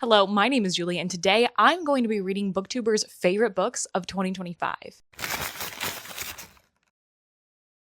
Hello, my name is Julie, and today I'm going to be reading Booktuber's favorite books of 2025.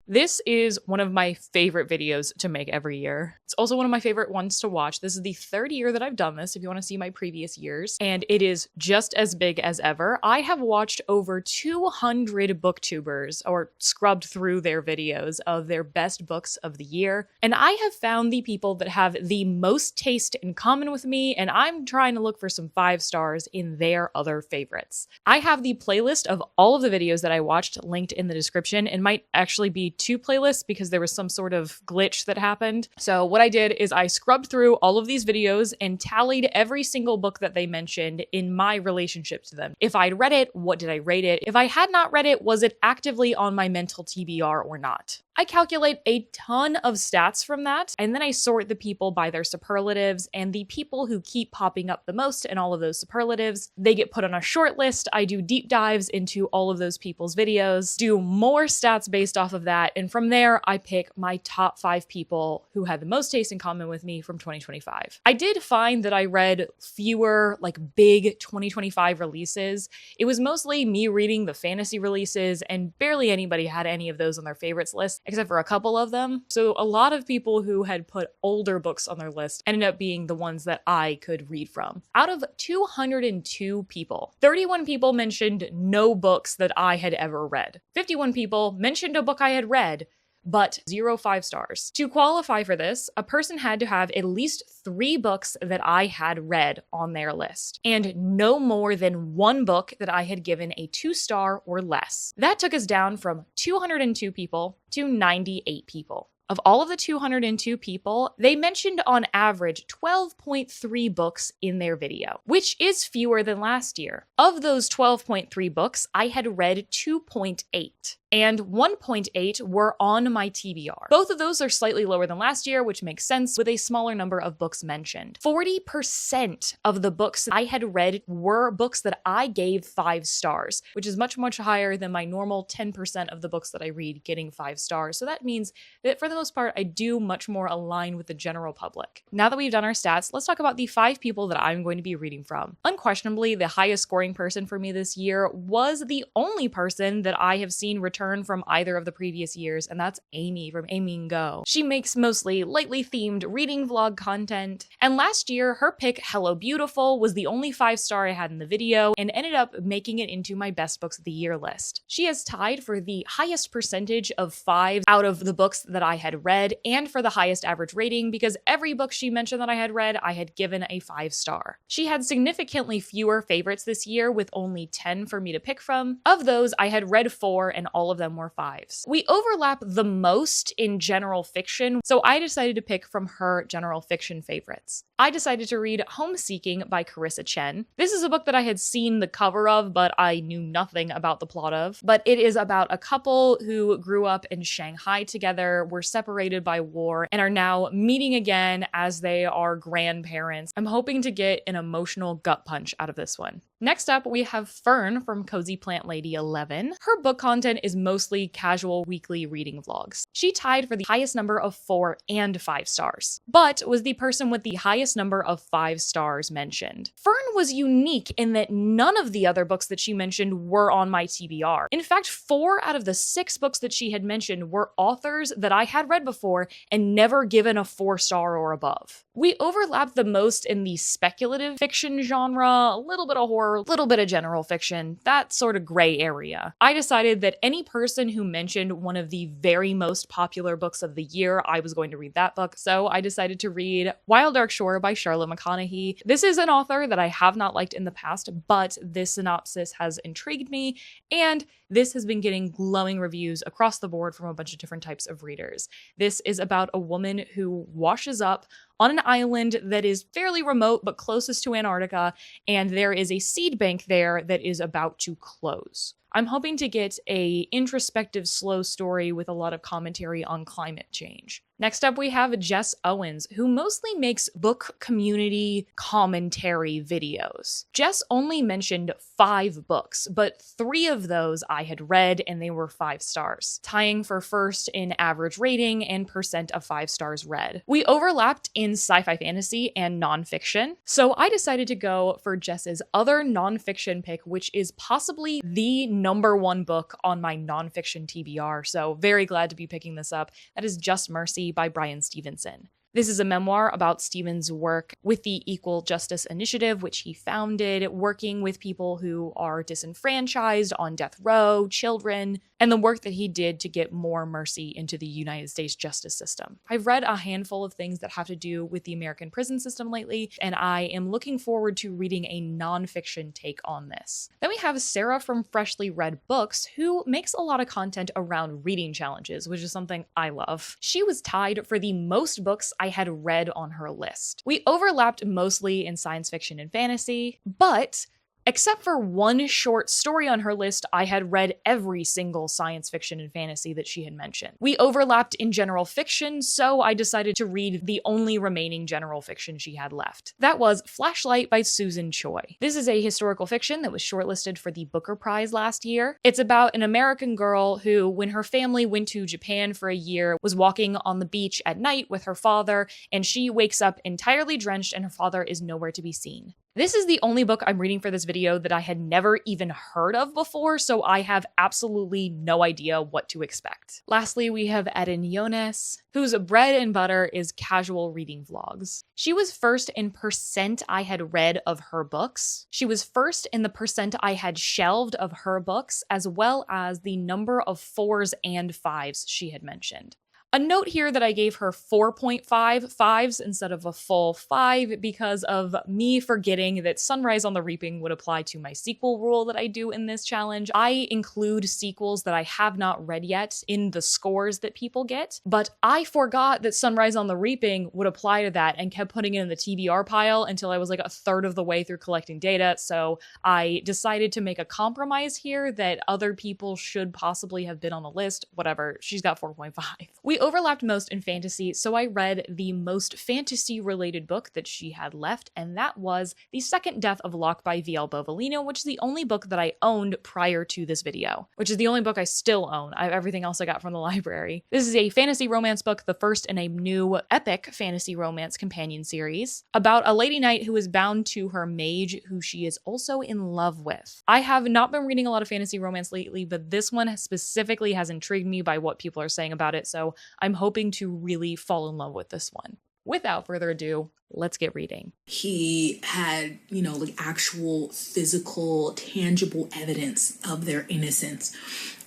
This is one of my favorite videos to make every year. It's also one of my favorite ones to watch. This is the third year that I've done this, if you want to see my previous years, and it is just as big as ever. I have watched over 200 booktubers, or scrubbed through their videos of their best books of the year, and I have found the people that have the most taste in common with me, and I'm trying to look for some 5 stars in their other favorites. I have the playlist of all of the videos that I watched linked in the description, and might actually be 2 playlists because there was some sort of glitch that happened. So what I did is I scrubbed through all of these videos and tallied every single book that they mentioned in my relationship to them. If I'd read it, what did I rate it? If I had not read it, was it actively on my mental TBR or not? I calculate a ton of stats from that, and then I sort the people by their superlatives, and the people who keep popping up the most in all of those superlatives, they get put on a short list. I do deep dives into all of those people's videos, do more stats based off of that, and from there, I pick my top 5 people who had the most taste in common with me from 2025. I did find that I read fewer, big 2025 releases. It was mostly me reading the fantasy releases, and barely anybody had any of those on their favorites list, except for a couple of them. So a lot of people who had put older books on their list ended up being the ones that I could read from. Out of 202 people, 31 people mentioned no books that I had ever read. 51 people mentioned a book I had read, but 0 5 stars. To qualify for this, a person had to have at least 3 books that I had read on their list, and no more than 1 book that I had given a 2-star or less. That took us down from 202 people to 98 people. Of all of the 202 people, they mentioned on average 12.3 books in their video, which is fewer than last year. Of those 12.3 books, I had read 2.8. And 1.8 were on my TBR. Both of those are slightly lower than last year, which makes sense with a smaller number of books mentioned. 40% of the books I had read were books that I gave 5 stars, which is much, much higher than my normal 10% of the books that I read getting 5 stars. So that means that for the most part, I do much more align with the general public. Now that we've done our stats, let's talk about the 5 people that I'm going to be reading from. Unquestionably, the highest scoring person for me this year was the only person that I have seen return from either of the previous years, and that's Amy from Amy & Go. She makes mostly lightly themed reading vlog content, and last year her pick Hello Beautiful was the only 5-star I had in the video and ended up making it into my best books of the year list. She has tied for the highest percentage of 5 out of the books that I had read and for the highest average rating because every book she mentioned that I had read, I had given a 5-star. She had significantly fewer favorites this year with only 10 for me to pick from. Of those, I had read 4 and all of them were 5s. We overlap the most in general fiction, so I decided to pick from her general fiction favorites. I decided to read Homeseeking by Carissa Chen. This is a book that I had seen the cover of, but I knew nothing about the plot of. But it is about a couple who grew up in Shanghai together, were separated by war, and are now meeting again as they are grandparents. I'm hoping to get an emotional gut punch out of this one. Next up, we have Fern from Cozy Plant Lady 11. Her book content is mostly casual weekly reading vlogs. She tied for the highest number of 4 and 5 stars, but was the person with the highest number of 5 stars mentioned. Fern was unique in that none of the other books that she mentioned were on my TBR. In fact, 4 out of the 6 books that she had mentioned were authors that I had read before and never given a 4-star or above. We overlap the most in the speculative fiction genre, a little bit of horror, a little bit of general fiction, that sort of gray area. I decided that any person who mentioned one of the very most popular books of the year, I was going to read that book, so I decided to read Wild Dark Shore by Charlotte McConaughey. This is an author that I have not liked in the past, but this synopsis has intrigued me, and this has been getting glowing reviews across the board from a bunch of different types of readers. This is about a woman who washes up on an island that is fairly remote but closest to Antarctica, and there is a seed bank there that is about to close. I'm hoping to get a introspective, slow story with a lot of commentary on climate change. Next up, we have Jess Owens, who mostly makes book community commentary videos. Jess only mentioned 5 books, but 3 of those I had read and they were 5 stars, tying for first in average rating and percent of 5 stars read. We overlapped in sci-fi fantasy and nonfiction, so I decided to go for Jess's other nonfiction pick, which is possibly the #1 book on my nonfiction TBR, so very glad to be picking this up. That is Just Mercy by Brian Stevenson. This is a memoir about Stephen's work with the Equal Justice Initiative, which he founded, working with people who are disenfranchised, on death row, children, and the work that he did to get more mercy into the United States justice system. I've read a handful of things that have to do with the American prison system lately, and I am looking forward to reading a nonfiction take on this. Then we have Sarah from Freshly Read Books, who makes a lot of content around reading challenges, which is something I love. She was tied for the most books I had read on her list. We overlapped mostly in science fiction and fantasy, but except for one short story on her list, I had read every single science fiction and fantasy that she had mentioned. We overlapped in general fiction, so I decided to read the only remaining general fiction she had left. That was Flashlight by Susan Choi. This is a historical fiction that was shortlisted for the Booker Prize last year. It's about an American girl who, when her family went to Japan for a year, was walking on the beach at night with her father, and she wakes up entirely drenched and her father is nowhere to be seen. This is the only book I'm reading for this video that I had never even heard of before, so I have absolutely no idea what to expect. Lastly, we have Erin Yones, whose bread and butter is casual reading vlogs. She was first in percent I had read of her books. She was first in the percent I had shelved of her books, as well as the number of 4s and 5s she had mentioned. A note here that I gave her 4.5 5s instead of a full 5 because of me forgetting that Sunrise on the Reaping would apply to my sequel rule that I do in this challenge. I include sequels that I have not read yet in the scores that people get, but I forgot that Sunrise on the Reaping would apply to that and kept putting it in the TBR pile until I was like a third of the way through collecting data, so I decided to make a compromise here that other people should possibly have been on the list. Whatever, she's got 4.5. We overlapped most in fantasy, so I read the most fantasy-related book that she had left, and that was The Second Death of Locke by V.L. Bovalino, which is the only book that I owned prior to this video, which is the only book I still own. I have everything else I got from the library. This is a fantasy romance book, the first in a new epic fantasy romance companion series, about a lady knight who is bound to her mage, who she is also in love with. I have not been reading a lot of fantasy romance lately, but this one specifically has intrigued me by what people are saying about it, so I'm hoping to really fall in love with this one. Without further ado, let's get reading. He had, like actual physical, tangible evidence of their innocence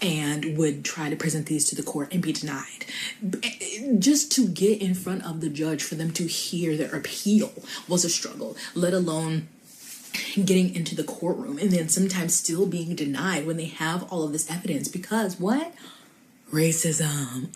and would try to present these to the court and be denied. Just to get in front of the judge for them to hear their appeal was a struggle, let alone getting into the courtroom and then sometimes still being denied when they have all of this evidence because what? Racism.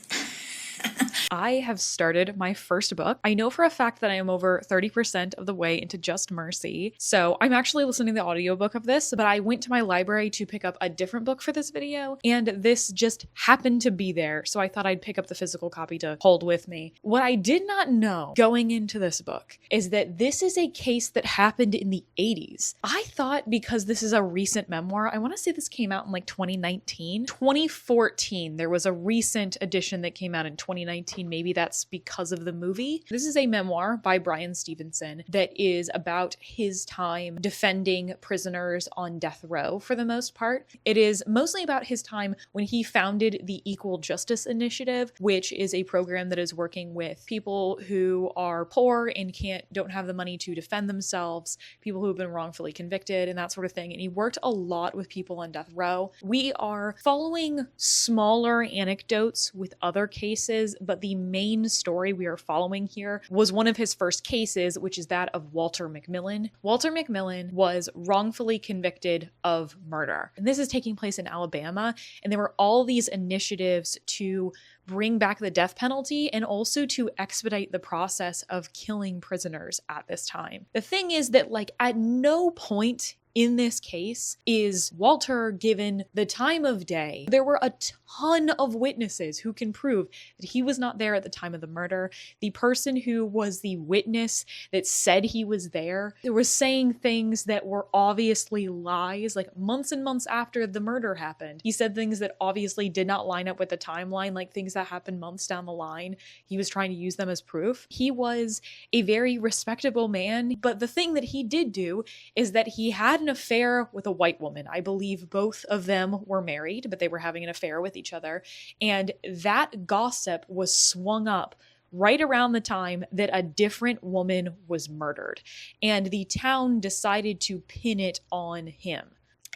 I have started my first book. I know for a fact that I am over 30% of the way into Just Mercy, so I'm actually listening to the audiobook of this, but I went to my library to pick up a different book for this video, and this just happened to be there, so I thought I'd pick up the physical copy to hold with me. What I did not know going into this book is that this is a case that happened in the 80s. I thought because this is a recent memoir, I want to say this came out in like 2019, 2014, there was a recent edition that came out in 2019. Maybe that's because of the movie. This is a memoir by Brian Stevenson that is about his time defending prisoners on death row for the most part. It is mostly about his time when he founded the Equal Justice Initiative, which is a program that is working with people who are poor and don't have the money to defend themselves, people who have been wrongfully convicted and that sort of thing. And he worked a lot with people on death row. We are following smaller anecdotes with other cases, but the main story we are following here was one of his first cases, which is that of Walter McMillan. Walter McMillan was wrongfully convicted of murder. And this is taking place in Alabama. And there were all these initiatives to bring back the death penalty and also to expedite the process of killing prisoners at this time. The thing is that at no point in this case is Walter given the time of day. There were a ton of witnesses who can prove that he was not there at the time of the murder. The person who was the witness that said he was there was saying things that were obviously lies, like months and months after the murder happened. He said things that obviously did not line up with the timeline, like things that happened months down the line. He was trying to use them as proof. He was a very respectable man, but the thing that he did do is that he had an affair with a white woman. I believe both of them were married, but they were having an affair with each other. And that gossip was swung up right around the time that a different woman was murdered. And the town decided to pin it on him.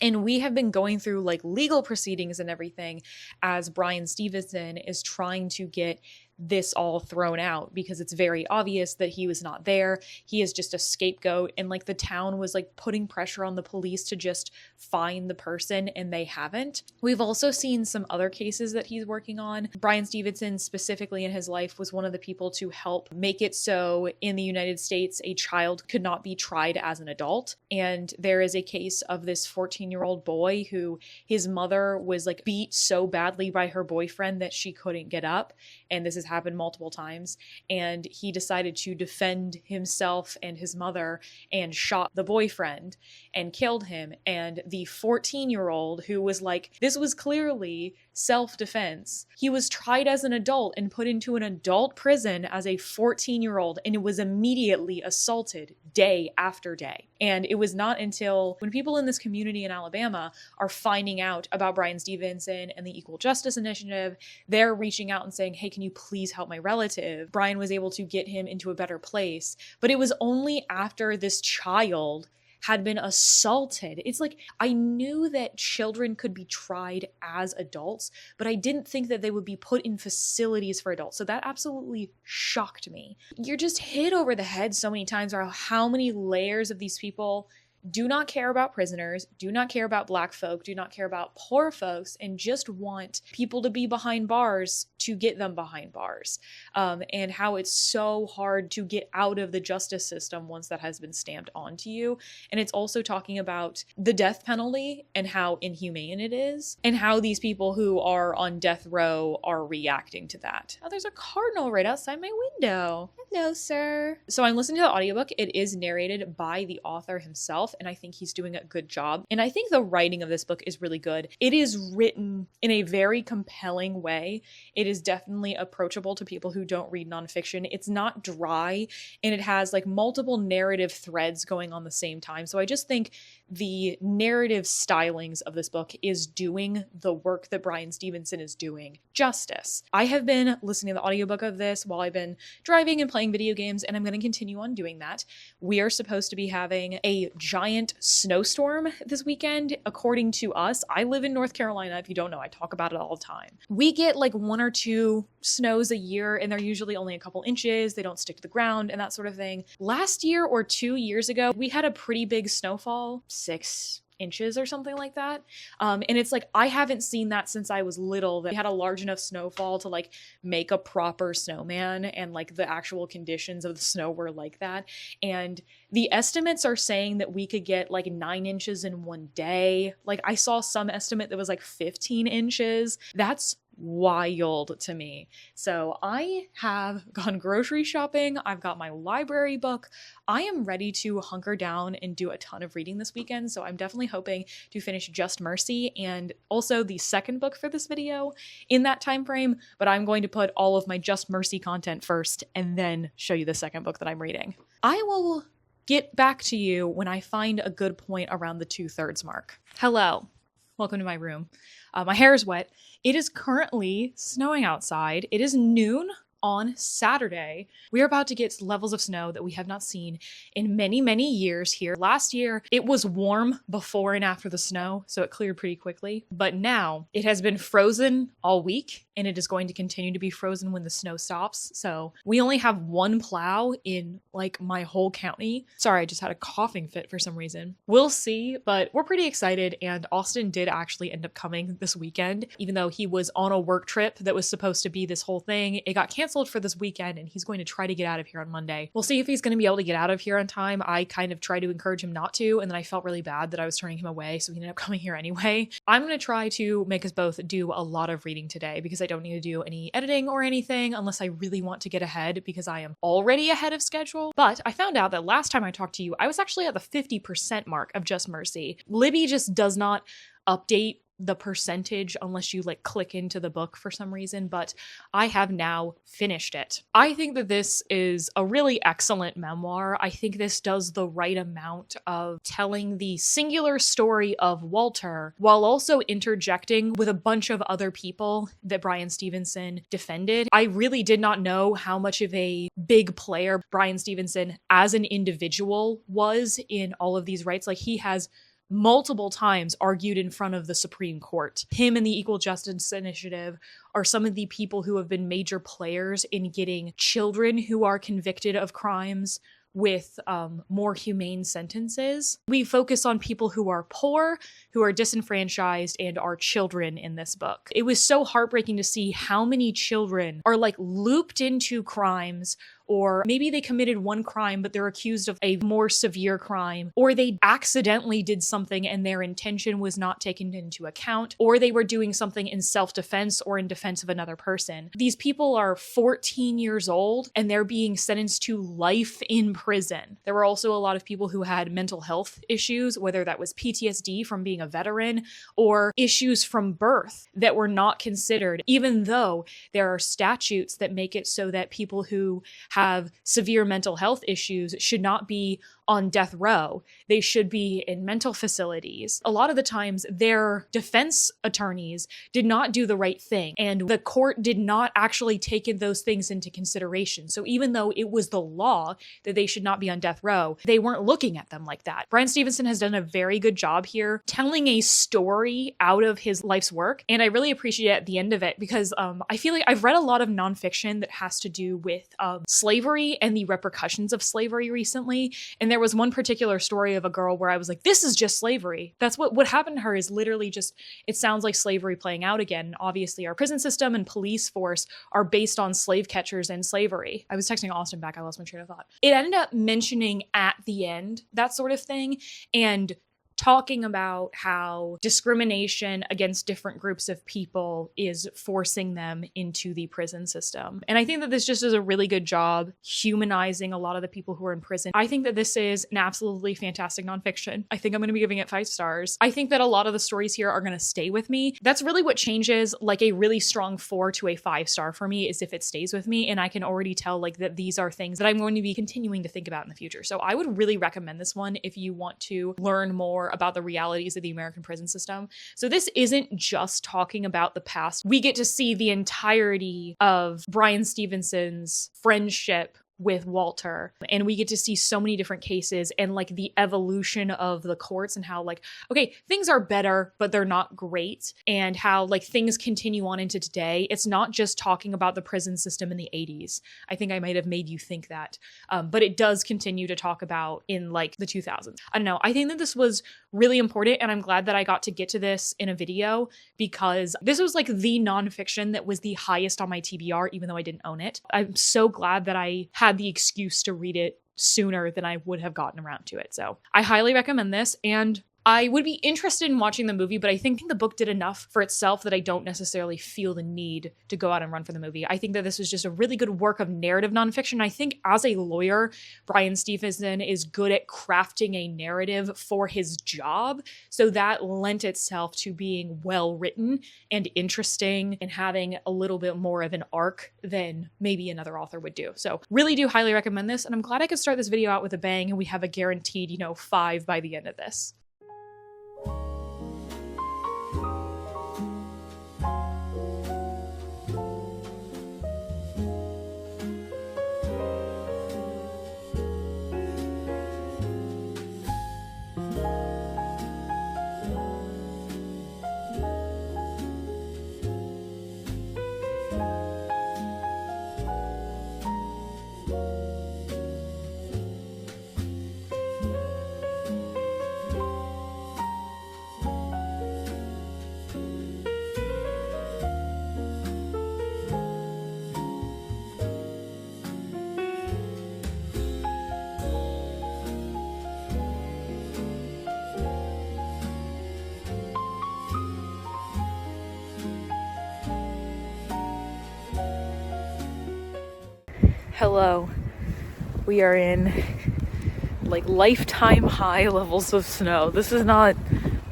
And we have been going through like legal proceedings and everything as Bryan Stevenson is trying to get this all thrown out because it's very obvious that he was not there. He is just a scapegoat, and like the town was like putting pressure on the police to just find the person, and they haven't. We've also seen some other cases that he's working on. Bryan Stevenson specifically in his life was one of the people to help make it so in the United States a child could not be tried as an adult. And there is a case of this 14-year-old boy who his mother was like beat so badly by her boyfriend that she couldn't get up, and this has happened multiple times, and he decided to defend himself and his mother and shot the boyfriend and killed him. And the 14-year-old who was like, this was clearly self-defense, he was tried as an adult and put into an adult prison as a 14-year-old, and it was immediately assaulted day after day. And it was not until when people in this community in Alabama are finding out about Bryan Stevenson and the Equal Justice Initiative, they're reaching out and saying, hey, can you please help my relative? Bryan was able to get him into a better place. But it was only after this child had been assaulted. It's like, I knew that children could be tried as adults, but I didn't think that they would be put in facilities for adults. So that absolutely shocked me. You're just hit over the head so many times about how many layers of these people do not care about prisoners, do not care about Black folk, do not care about poor folks, and just want people to be behind bars to get them behind bars. And how it's so hard to get out of the justice system once that has been stamped onto you. And it's also talking about the death penalty and how inhumane it is, and how these people who are on death row are reacting to that. Oh, there's a cardinal right outside my window. Hello, sir. So I'm listening to the audiobook. It is narrated by the author himself, and I think he's doing a good job. And I think the writing of this book is really good. It is written in a very compelling way. It is definitely approachable to people who don't read nonfiction. It's not dry, and it has like multiple narrative threads going on the same time. So I just think the narrative stylings of this book is doing the work that Bryan Stevenson is doing justice. I have been listening to the audiobook of this while I've been driving and playing video games, and I'm going to continue on doing that. We are supposed to be having a giant snowstorm this weekend, according to us. I live in North Carolina. If you don't know, I talk about it all the time. We get like 1 or 2 snows a year, and they're usually only a couple inches. They don't stick to the ground and that sort of thing. Last year or 2 years ago, we had a pretty big snowfall, 6 inches or something like that. And it's like, I haven't seen that since I was little, that we had a large enough snowfall to like make a proper snowman, and like the actual conditions of the snow were like that. And the estimates are saying that we could get like 9 inches in one day. Like I saw some estimate that was like 15 inches. That's wild to me. So I have gone grocery shopping. I've got my library book. I am ready to hunker down and do a ton of reading this weekend. So I'm definitely hoping to finish Just Mercy and also the second book for this video in that time frame. But I'm going to put all of my Just Mercy content first and then show you the second book that I'm reading. I will get back to you when I find a good point around the 2/3 mark. Hello. Welcome to my room. My hair is wet. It is currently snowing outside. It is noon on Saturday. We are about to get levels of snow that we have not seen in many, many years here. Last year, it was warm before and after the snow, so it cleared pretty quickly. But now it has been frozen all week, and it is going to continue to be frozen when the snow stops. So we only have 1 plow in like my whole county. Sorry, I just had a coughing fit for some reason. We'll see, but we're pretty excited. And Austin did actually end up coming this weekend, even though he was on a work trip that was supposed to be this whole thing. It got canceled canceled for this weekend and he's going to try to get out of here on Monday. We'll see if he's going to be able to get out of here on time. I kind of tried to encourage him not to, and then I felt really bad that I was turning him away, so he ended up coming here anyway. I'm going to try to make us both do a lot of reading today because I don't need to do any editing or anything unless I really want to get ahead, because I am already ahead of schedule. But I found out that last time I talked to you, I was actually at the 50% mark of Just Mercy. Libby just does not update the percentage unless you like click into the book for some reason, but I have now finished it. I think that this is a really excellent memoir. I think this does the right amount of telling the singular story of Walter while also interjecting with a bunch of other people that Bryan Stevenson defended. I really did not know how much of a big player Bryan Stevenson as an individual was in all of these rights. Like, he has multiple times argued in front of the Supreme Court. Him and the Equal Justice Initiative are some of the people who have been major players in getting children who are convicted of crimes with more humane sentences. We focus on people who are poor, who are disenfranchised, and are children in this book. It was so heartbreaking to see how many children are like looped into crimes, or maybe they committed one crime, but they're accused of a more severe crime, or they accidentally did something and their intention was not taken into account, or they were doing something in self-defense or in defense of another person. These people are 14 years old and they're being sentenced to life in prison. There were also a lot of people who had mental health issues, whether that was PTSD from being a veteran or issues from birth that were not considered, even though there are statutes that make it so that people who have severe mental health issues should not be on death row. They should be in mental facilities. A lot of the times their defense attorneys did not do the right thing, and the court did not actually take those things into consideration. So even though it was the law that they should not be on death row, they weren't looking at them like that. Bryan Stevenson has done a very good job here telling a story out of his life's work, and I really appreciate it at the end of it because I feel like I've read a lot of nonfiction that has to do with slavery and the repercussions of slavery recently, and there was one particular story of a girl where I was like, this is just slavery. That's what happened to her, is literally just, it sounds like slavery playing out again. Obviously, our prison system and police force are based on slave catchers and slavery. I was texting Austin back. I lost my train of thought. It ended up mentioning at the end that sort of thing, and talking about how discrimination against different groups of people is forcing them into the prison system. And I think that this just does a really good job humanizing a lot of the people who are in prison. I think that this is an absolutely fantastic nonfiction. I think I'm going to be giving it 5 stars. I think that a lot of the stories here are going to stay with me. That's really what changes like a really strong 4 to a 5 star for me, is if it stays with me and I can already tell like that these are things that I'm going to be continuing to think about in the future. So I would really recommend this one if you want to learn more about the realities of the American prison system. So this isn't just talking about the past. We get to see the entirety of Bryan Stevenson's friendship with Walter, and we get to see so many different cases and like the evolution of the courts and how like, okay, things are better but they're not great, and how like things continue on into today. It's not just talking about the prison system in the 80s. I think I might have made you think that, but it does continue to talk about in like the 2000s. I don't know. I think that this was really important, and I'm glad that I got to get to this in a video because this was like the nonfiction that was the highest on my TBR, even though I didn't own it. I'm so glad that I had the excuse to read it sooner than I would have gotten around to it. So I highly recommend this, and I would be interested in watching the movie, but I think the book did enough for itself that I don't necessarily feel the need to go out and run for the movie. I think that this was just a really good work of narrative nonfiction. I think as a lawyer, Bryan Stevenson is good at crafting a narrative for his job. So that lent itself to being well written and interesting and having a little bit more of an arc than maybe another author would do. So really do highly recommend this. And I'm glad I could start this video out with a bang and we have a guaranteed, 5 by the end of this. Hello. We are in like lifetime high levels of snow. This is not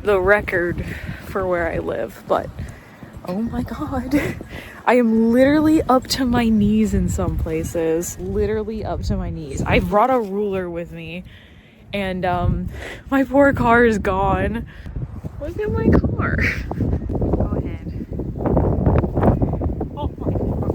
the record for where I live, but oh my god. I am literally up to my knees in some places. Literally up to my knees. I brought a ruler with me and my poor car is gone. Look at my car. Go ahead. Oh my god.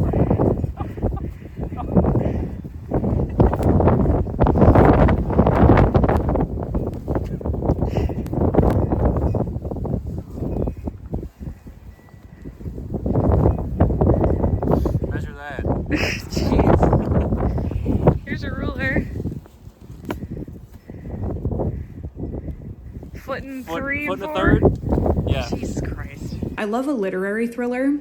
Measure that. Jeez. Here's a ruler. Foot and three Foot and a four? third? Yeah. Jesus Christ. I love a literary thriller,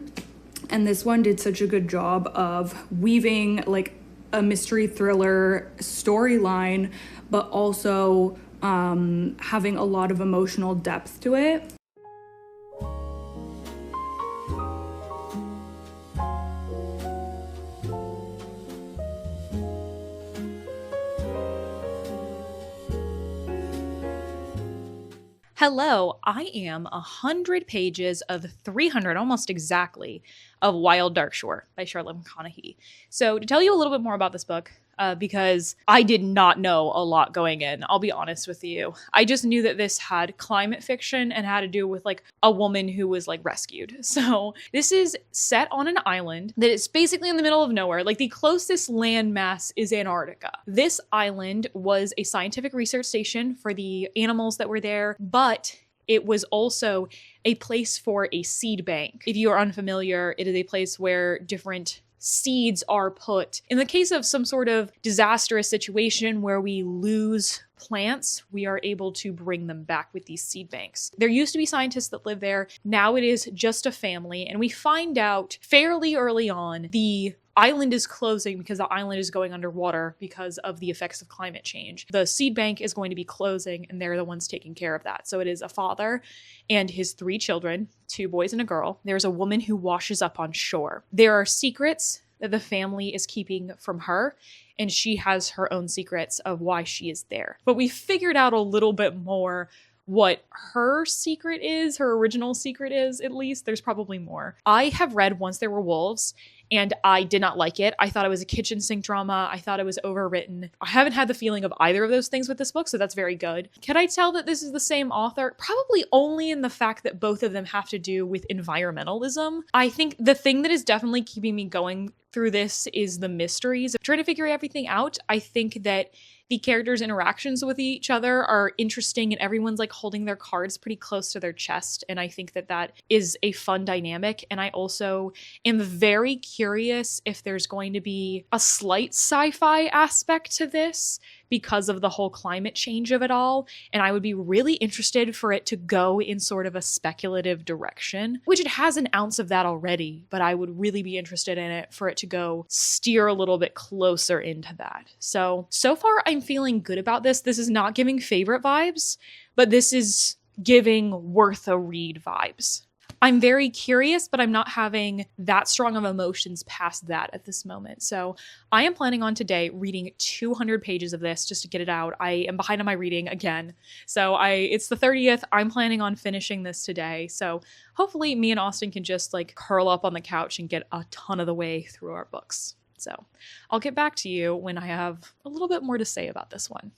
and this one did such a good job of weaving like a mystery thriller storyline, but also having a lot of emotional depth to it. Hello, I am 100 pages of 300, almost exactly, of Wild Dark Shore by Charlotte McConaughey. So to tell you a little bit more about this book, because I did not know a lot going in, I'll be honest with you. I just knew that this had climate fiction and had to do with like a woman who was like rescued. So this is set on an island that is basically in the middle of nowhere. Like the closest landmass is Antarctica. This island was a scientific research station for the animals that were there, but it was also a place for a seed bank. If you are unfamiliar, it is a place where different seeds are put. In the case of some sort of disastrous situation where we lose plants, we are able to bring them back with these seed banks. There used to be scientists that live there. Now it is just a family. And we find out fairly early on the island is closing because the island is going underwater because of the effects of climate change. The seed bank is going to be closing and they're the ones taking care of that. So it is a father and his 3 children, 2 boys and a girl. There's a woman who washes up on shore. There are secrets that the family is keeping from her, and she has her own secrets of why she is there. But we figured out a little bit more what her secret is, her original secret is, at least. There's probably more. I have read Once There Were Wolves, and I did not like it. I thought it was a kitchen sink drama. I thought it was overwritten. I haven't had the feeling of either of those things with this book, so that's very good. Can I tell that this is the same author? Probably only in the fact that both of them have to do with environmentalism. I think the thing that is definitely keeping me going through this is the mysteries of trying to figure everything out. I think that the characters' interactions with each other are interesting and everyone's like holding their cards pretty close to their chest. And I think that that is a fun dynamic. And I also am very curious if there's going to be a slight sci-fi aspect to this because of the whole climate change of it all. And I would be really interested for it to go in sort of a speculative direction, which it has an ounce of that already, but I would really be interested in it for it to go steer a little bit closer into that. So far I'm feeling good about this. This is not giving favorite vibes, but this is giving worth a read vibes. I'm very curious, but I'm not having that strong of emotions past that at this moment. So I am planning on today reading 200 pages of this just to get it out. I am behind on my reading again. So it's the 30th. I'm planning on finishing this today. So hopefully me and Austin can just like curl up on the couch and get a ton of the way through our books. So I'll get back to you when I have a little bit more to say about this one.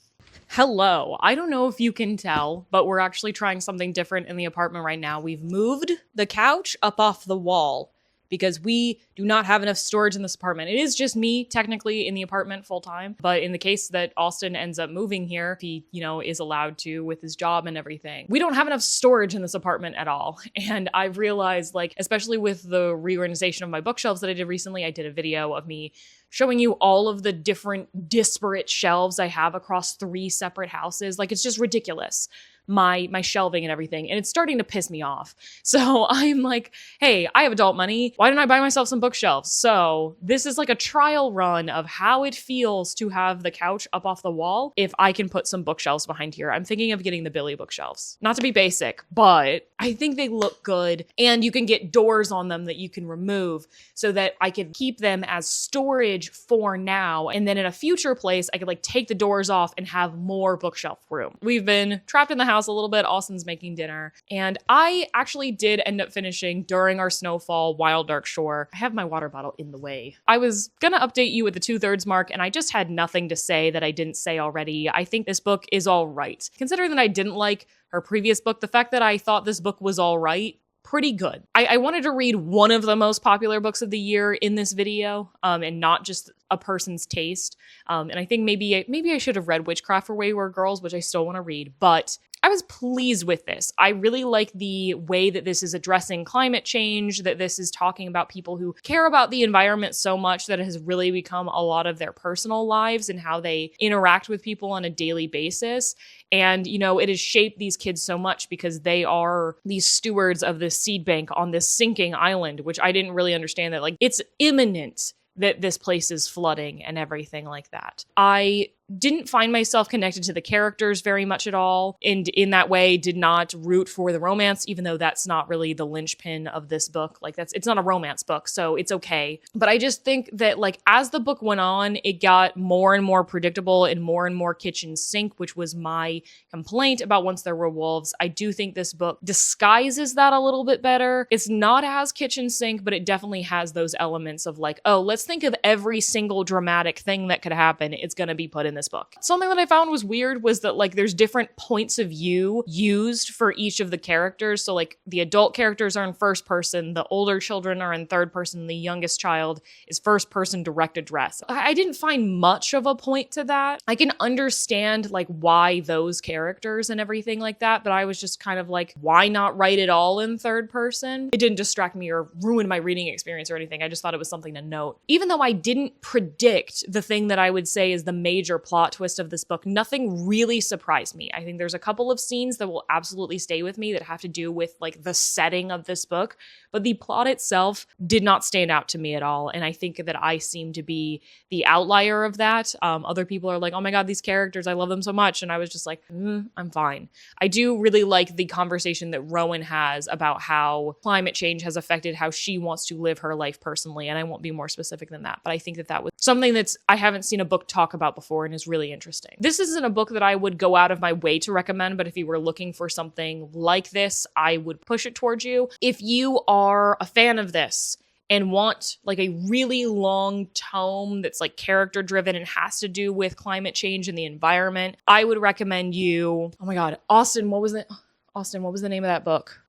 Hello. I don't know if you can tell, but we're actually trying something different in the apartment right now. We've moved the couch up off the wall because we do not have enough storage in this apartment. It is just me technically in the apartment full time, but in the case that Austin ends up moving here, he, is allowed to with his job and everything. We don't have enough storage in this apartment at all. And I've realized, like, especially with the reorganization of my bookshelves that I did recently, I did a video of me showing you all of the different disparate shelves I have across 3 separate houses. Like, it's just ridiculous. my shelving and everything, and it's starting to piss me off. So I'm like, hey, I have adult money. Why don't I buy myself some bookshelves? So this is like a trial run of how it feels to have the couch up off the wall if I can put some bookshelves behind here. I'm thinking of getting the Billy bookshelves. Not to be basic, but I think they look good, and you can get doors on them that you can remove so that I could keep them as storage for now, and then in a future place I could like take the doors off and have more bookshelf room. We've been trapped in the house a little bit. Austin's making dinner, and I actually did end up finishing during our snowfall Wild Dark Shore. I have my water bottle in the way. I was gonna update you at the 2/3 mark, and I just had nothing to say that I didn't say already. I think this book is all right. Considering that I didn't like her previous book, the fact that I thought this book was all right, pretty good. I wanted to read one of the most popular books of the year in this video, and not just a person's taste. And I think maybe I should have read Witchcraft for Wayward Girls, which I still want to read, but I was pleased with this. I really like the way that this is addressing climate change, that this is talking about people who care about the environment so much that it has really become a lot of their personal lives and how they interact with people on a daily basis. And, you know, it has shaped these kids so much because they are these stewards of this seed bank on this sinking island, which I didn't really understand that, like, it's imminent that this place is flooding and everything like that. I didn't find myself connected to the characters very much at all, and in that way did not root for the romance, even though that's not really the linchpin of this book. Like, it's not a romance book, so it's okay. But I just think that, like, as the book went on, it got more and more predictable and more kitchen sink, which was my complaint about Once There Were Wolves. I do think this book disguises that a little bit better. It's not as kitchen sink, but it definitely has those elements of like, oh, let's think of every single dramatic thing that could happen. It's going to be put in this book. Something that I found was weird was that, like, there's different points of view used for each of the characters. So, like, the adult characters are in first person, the older children are in third person, the youngest child is first person direct address. I didn't find much of a point to that. I can understand, like, why those characters and everything like that, but I was just kind of like, why not write it all in third person? It didn't distract me or ruin my reading experience or anything. I just thought it was something to note. Even though I didn't predict the thing that I would say is the major plot twist of this book, nothing really surprised me. I think there's a couple of scenes that will absolutely stay with me that have to do with, like, the setting of this book, but the plot itself did not stand out to me at all. And I think that I seem to be the outlier of that. Other people are like, oh my God, these characters, I love them so much. And I was just like, I'm fine. I do really like the conversation that Rowan has about how climate change has affected how she wants to live her life personally. And I won't be more specific than that, but I think that that was something I haven't seen a book talk about before and is really interesting. This isn't a book that I would go out of my way to recommend, but if you were looking for something like this, I would push it towards you. If you are a fan of this and want, like, a really long tome that's, like, character driven and has to do with climate change and the environment, I would recommend you, oh my God, Austin, what was the name of that book?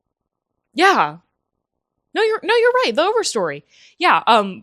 Yeah. No, you're right. The Overstory. Yeah,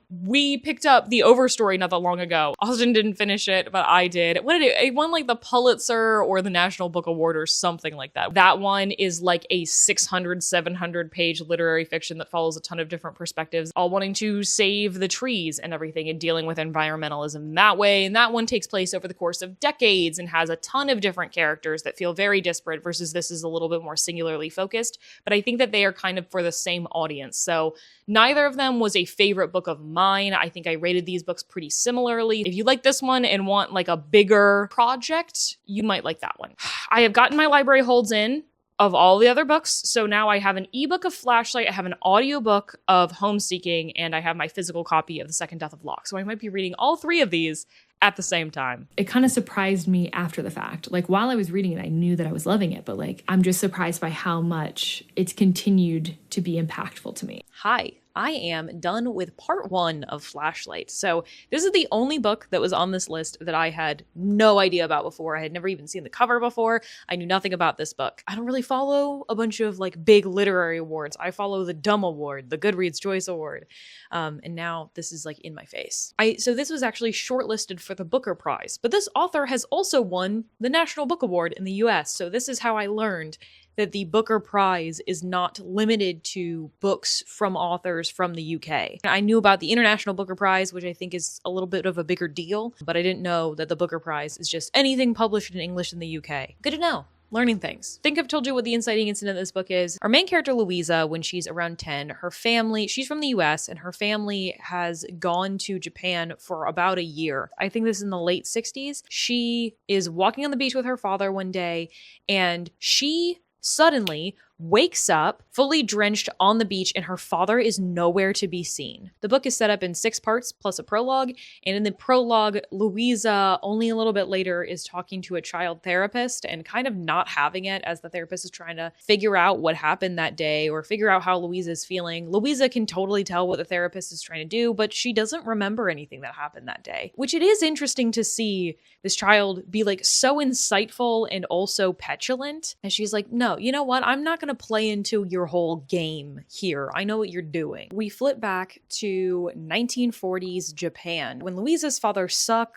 we picked up the Overstory not that long ago. Austin didn't finish it, but I did. What did it won, like, the Pulitzer or the National Book Award or something like that. That one is like a 600, 700 page literary fiction that follows a ton of different perspectives, all wanting to save the trees and everything and dealing with environmentalism that way. And that one takes place over the course of decades and has a ton of different characters that feel very disparate, versus this is a little bit more singularly focused. But I think that they are kind of for the same audience. So neither of them was a favorite book of mine. I think I rated these books pretty similarly. If you like this one and want, like, a bigger project, you might like that one. I have gotten my library holds in of all the other books. So now I have an ebook of Flashlight, I have an audiobook of Homeseeking, and I have my physical copy of The Second Death of Locke. So I might be reading all three of these at the same time. It kind of surprised me after the fact. Like, while I was reading it, I knew that I was loving it, but, like, I'm just surprised by how much it's continued to be impactful to me. Hi, I am done with part 1 of Flashlight. So this is the only book that was on this list that I had no idea about before. I had never even seen the cover before. I knew nothing about this book. I don't really follow a bunch of, like, big literary awards. I follow the Dumb Award, the Goodreads Choice Award. And now this is, like, in my face. So this was actually shortlisted for the Booker Prize, but this author has also won the National Book Award in the US. So this is how I learned that the Booker Prize is not limited to books from authors from the UK. I knew about the International Booker Prize, which I think is a little bit of a bigger deal, but I didn't know that the Booker Prize is just anything published in English in the UK. Good to know. learning things. I think I've told you what the inciting incident of this book is. Our main character, Louisa, when she's around 10, her family, she's from the US, and her family has gone to Japan for about a year. I think this is in the late 60s. She is walking on the beach with her father one day, and she suddenly wakes up fully drenched on the beach, and her father is nowhere to be seen. The book is set up in 6 parts plus a prologue, and in the prologue, Louisa, only a little bit later, is talking to a child therapist and kind of not having it as the therapist is trying to figure out what happened that day or figure out how Louisa is feeling. Louisa can totally tell what the therapist is trying to do, but she doesn't remember anything that happened that day, which it is interesting to see this child be like so insightful and also petulant. And she's like, no, you know what? I'm not going to play into your whole game here. I know what you're doing. We flip back to 1940s Japan when Louisa's father, Suk,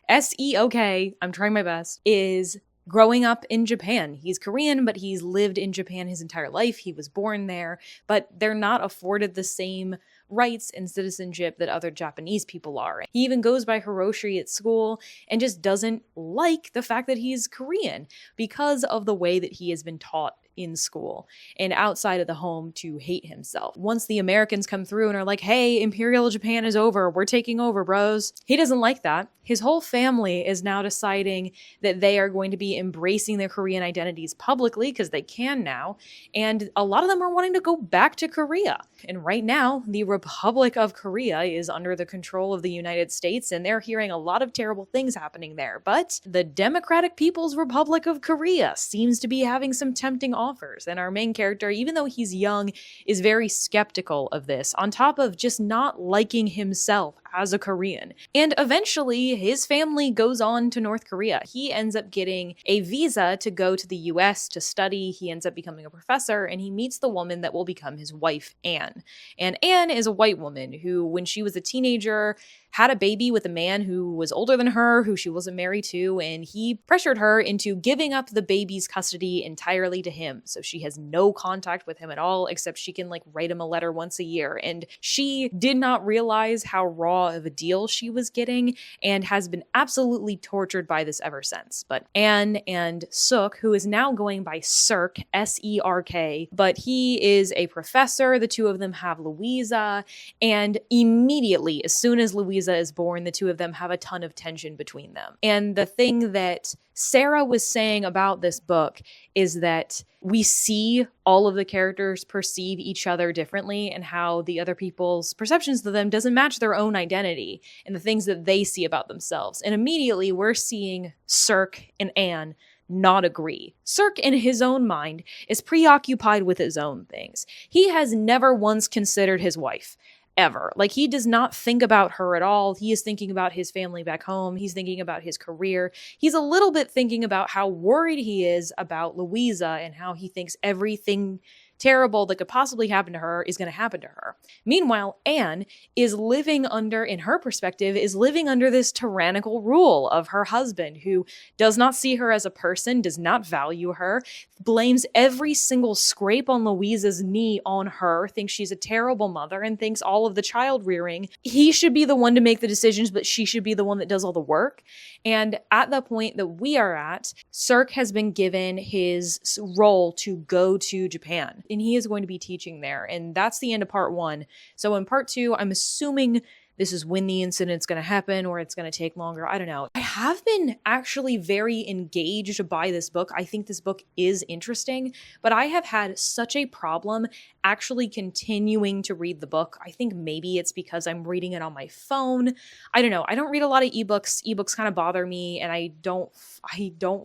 S-E-O-K, I'm trying my best, is growing up in Japan. He's Korean, but he's lived in Japan his entire life. He was born there, but they're not afforded the same rights and citizenship that other Japanese people are. He even goes by Hiroshi at school and just doesn't like the fact that he's Korean because of the way that he has been taught in school and outside of the home to hate himself. Once the Americans come through and are like, hey, Imperial Japan is over, we're taking over, bros. He doesn't like that. His whole family is now deciding that they are going to be embracing their Korean identities publicly because they can now. And a lot of them are wanting to go back to Korea. And right now, the Republic of Korea is under the control of the United States, and they're hearing a lot of terrible things happening there. But the Democratic People's Republic of Korea seems to be having some tempting offers. And our main character, even though he's young, is very skeptical of this, on top of just not liking himself as a Korean. And eventually, his family goes on to North Korea. He ends up getting a visa to go to the US to study. He ends up becoming a professor, and he meets the woman that will become his wife, Anne. And Anne is a white woman who, when she was a teenager, had a baby with a man who was older than her, who she wasn't married to, and he pressured her into giving up the baby's custody entirely to him. So she has no contact with him at all, except she can like write him a letter once a year. And she did not realize how raw of a deal she was getting and has been absolutely tortured by this ever since. But Anne and Suk, who is now going by Sirk, S-E-R-K, but he is a professor. The two of them have Louisa, and immediately, as soon as Louisa is born, the two of them have a ton of tension between them. And the thing that Sarah was saying about this book is that we see all of the characters perceive each other differently, and how the other people's perceptions of them doesn't match their own identity and the things that they see about themselves. And immediately we're seeing Sirk and Anne not agree. Sirk, in his own mind, is preoccupied with his own things. He has never once considered his wife. Ever. Like, he does not think about her at all. He is thinking about his family back home. He's thinking about his career. He's a little bit thinking about how worried he is about Louisa and how he thinks everything terrible that could possibly happen to her is going to happen to her. Meanwhile, Anne is living under, in her perspective, is living under this tyrannical rule of her husband, who does not see her as a person, does not value her, blames every single scrape on Louisa's knee on her, thinks she's a terrible mother, and thinks all of the child rearing, he should be the one to make the decisions, but she should be the one that does all the work. And at the point that we are at, Sirk has been given his role to go to Japan, and he is going to be teaching there. And that's the end of part 1. So in part 2, I'm assuming this is when the incident's going to happen, or it's going to take longer. I don't know. I have been actually very engaged by this book. I think this book is interesting, but I have had such a problem actually continuing to read the book. I think maybe it's because I'm reading it on my phone. I don't know. I don't read a lot of ebooks. Ebooks kind of bother me, and I don't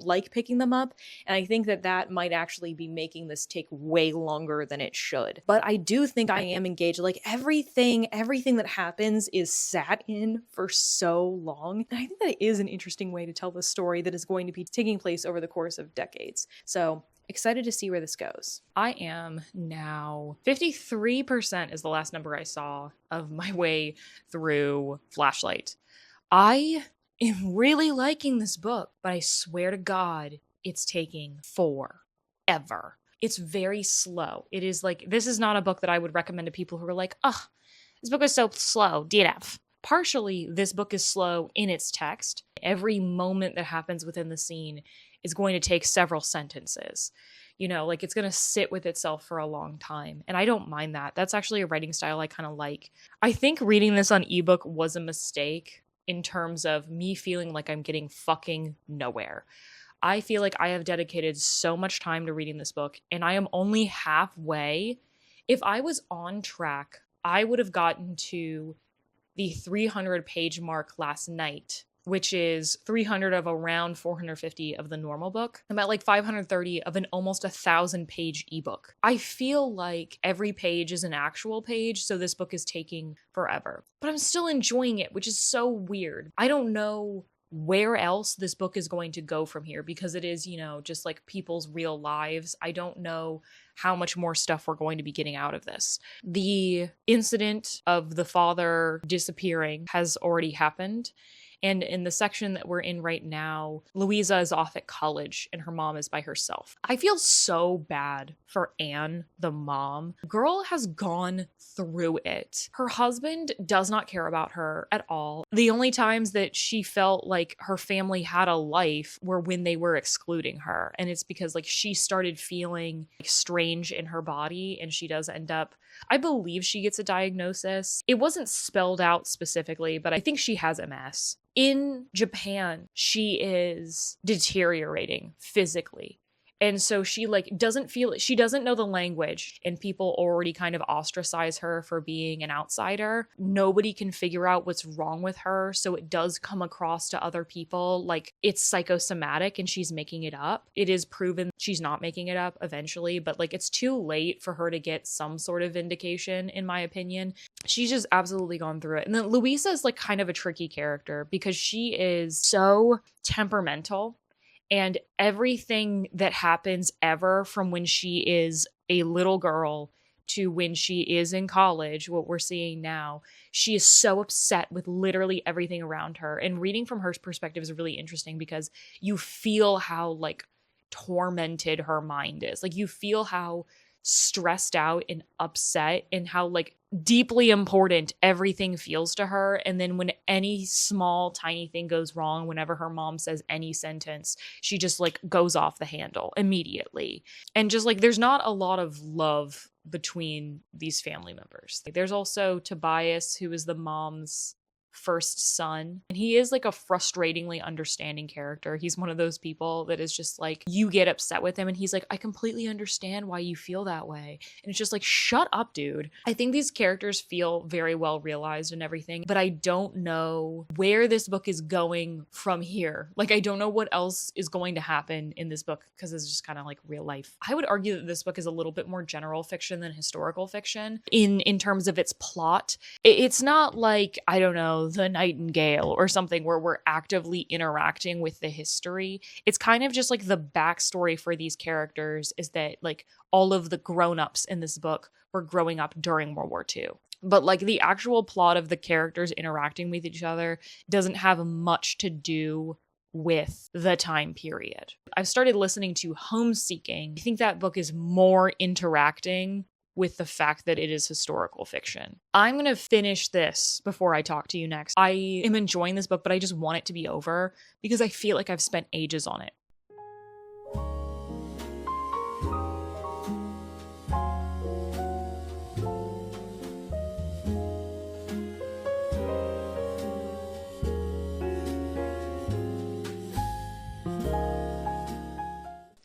like picking them up. And I think that might actually be making this take way longer than it should. But I do think I am engaged. Like, everything that happens is sat in for so long. And I think that is an interesting way to tell the story that is going to be taking place over the course of decades. So excited to see where this goes. I am now 53% is the last number I saw of my way through Flashlight. I am really liking this book, but I swear to God, it's taking forever. It's very slow. It is like, this is not a book that I would recommend to people who are like, oh, this book is so slow, DNF. Partially, this book is slow in its text. Every moment that happens within the scene is going to take several sentences. You know, like it's going to sit with itself for a long time. And I don't mind that. That's actually a writing style I kind of like. I think reading this on ebook was a mistake in terms of me feeling like I'm getting fucking nowhere. I feel like I have dedicated so much time to reading this book, and I am only halfway. If I was on track, I would have gotten to the 300-page mark last night, which is 300 of around 450 of the normal book. I'm at like 530 of an almost 1,000-page ebook. I feel like every page is an actual page, so this book is taking forever. But I'm still enjoying it, which is so weird. I don't know where else this book is going to go from here, because it is, you know, just like people's real lives. I don't know how much more stuff we're going to be getting out of this. The incident of the father disappearing has already happened. And in the section that we're in right now, Louisa is off at college and her mom is by herself. I feel so bad for Anne, the mom. Girl has gone through it. Her husband does not care about her at all. The only times that she felt like her family had a life were when they were excluding her. And it's because like she started feeling strange in her body, and she does end up, I believe she gets a diagnosis. It wasn't spelled out specifically, but I think she has MS. In Japan, she is deteriorating physically. And so she like doesn't feel, she doesn't know the language, and people already kind of ostracize her for being an outsider. Nobody can figure out what's wrong with her. So it does come across to other people like it's psychosomatic and she's making it up. It is proven she's not making it up eventually, but like it's too late for her to get some sort of vindication, in my opinion. She's just absolutely gone through it. And then Louisa is like kind of a tricky character because she is so temperamental. And everything that happens ever from when she is a little girl to when she is in college, what we're seeing now, she is so upset with literally everything around her. And reading from her perspective is really interesting because you feel how like tormented her mind is. Like you feel how stressed out and upset and how like deeply important everything feels to her. And then when any small tiny thing goes wrong, whenever her mom says any sentence, she just like goes off the handle immediately. And just like there's not a lot of love between these family members. There's also Tobias, who is the mom's first son, and he is like a frustratingly understanding character. He's one of those people that is just like, you get upset with him and he's like, I completely understand why you feel that way. And it's just like, shut up, dude. I think these characters feel very well realized and everything, but I don't know where this book is going from here. Like I don't know what else is going to happen in this book because it's just kind of like real life. I would argue that this book is a little bit more general fiction than historical fiction in terms of its plot. It's not like, I don't know, The Nightingale or something where we're actively interacting with the history. It's kind of just like the backstory for these characters is that like all of the grown-ups in this book were growing up during World War II. But like the actual plot of the characters interacting with each other doesn't have much to do with the time period. I've started listening to Homeseeking. I think that book is more interacting with the fact that it is historical fiction. I'm going to finish this before I talk to you next. I am enjoying this book, but I just want it to be over because I feel like I've spent ages on it.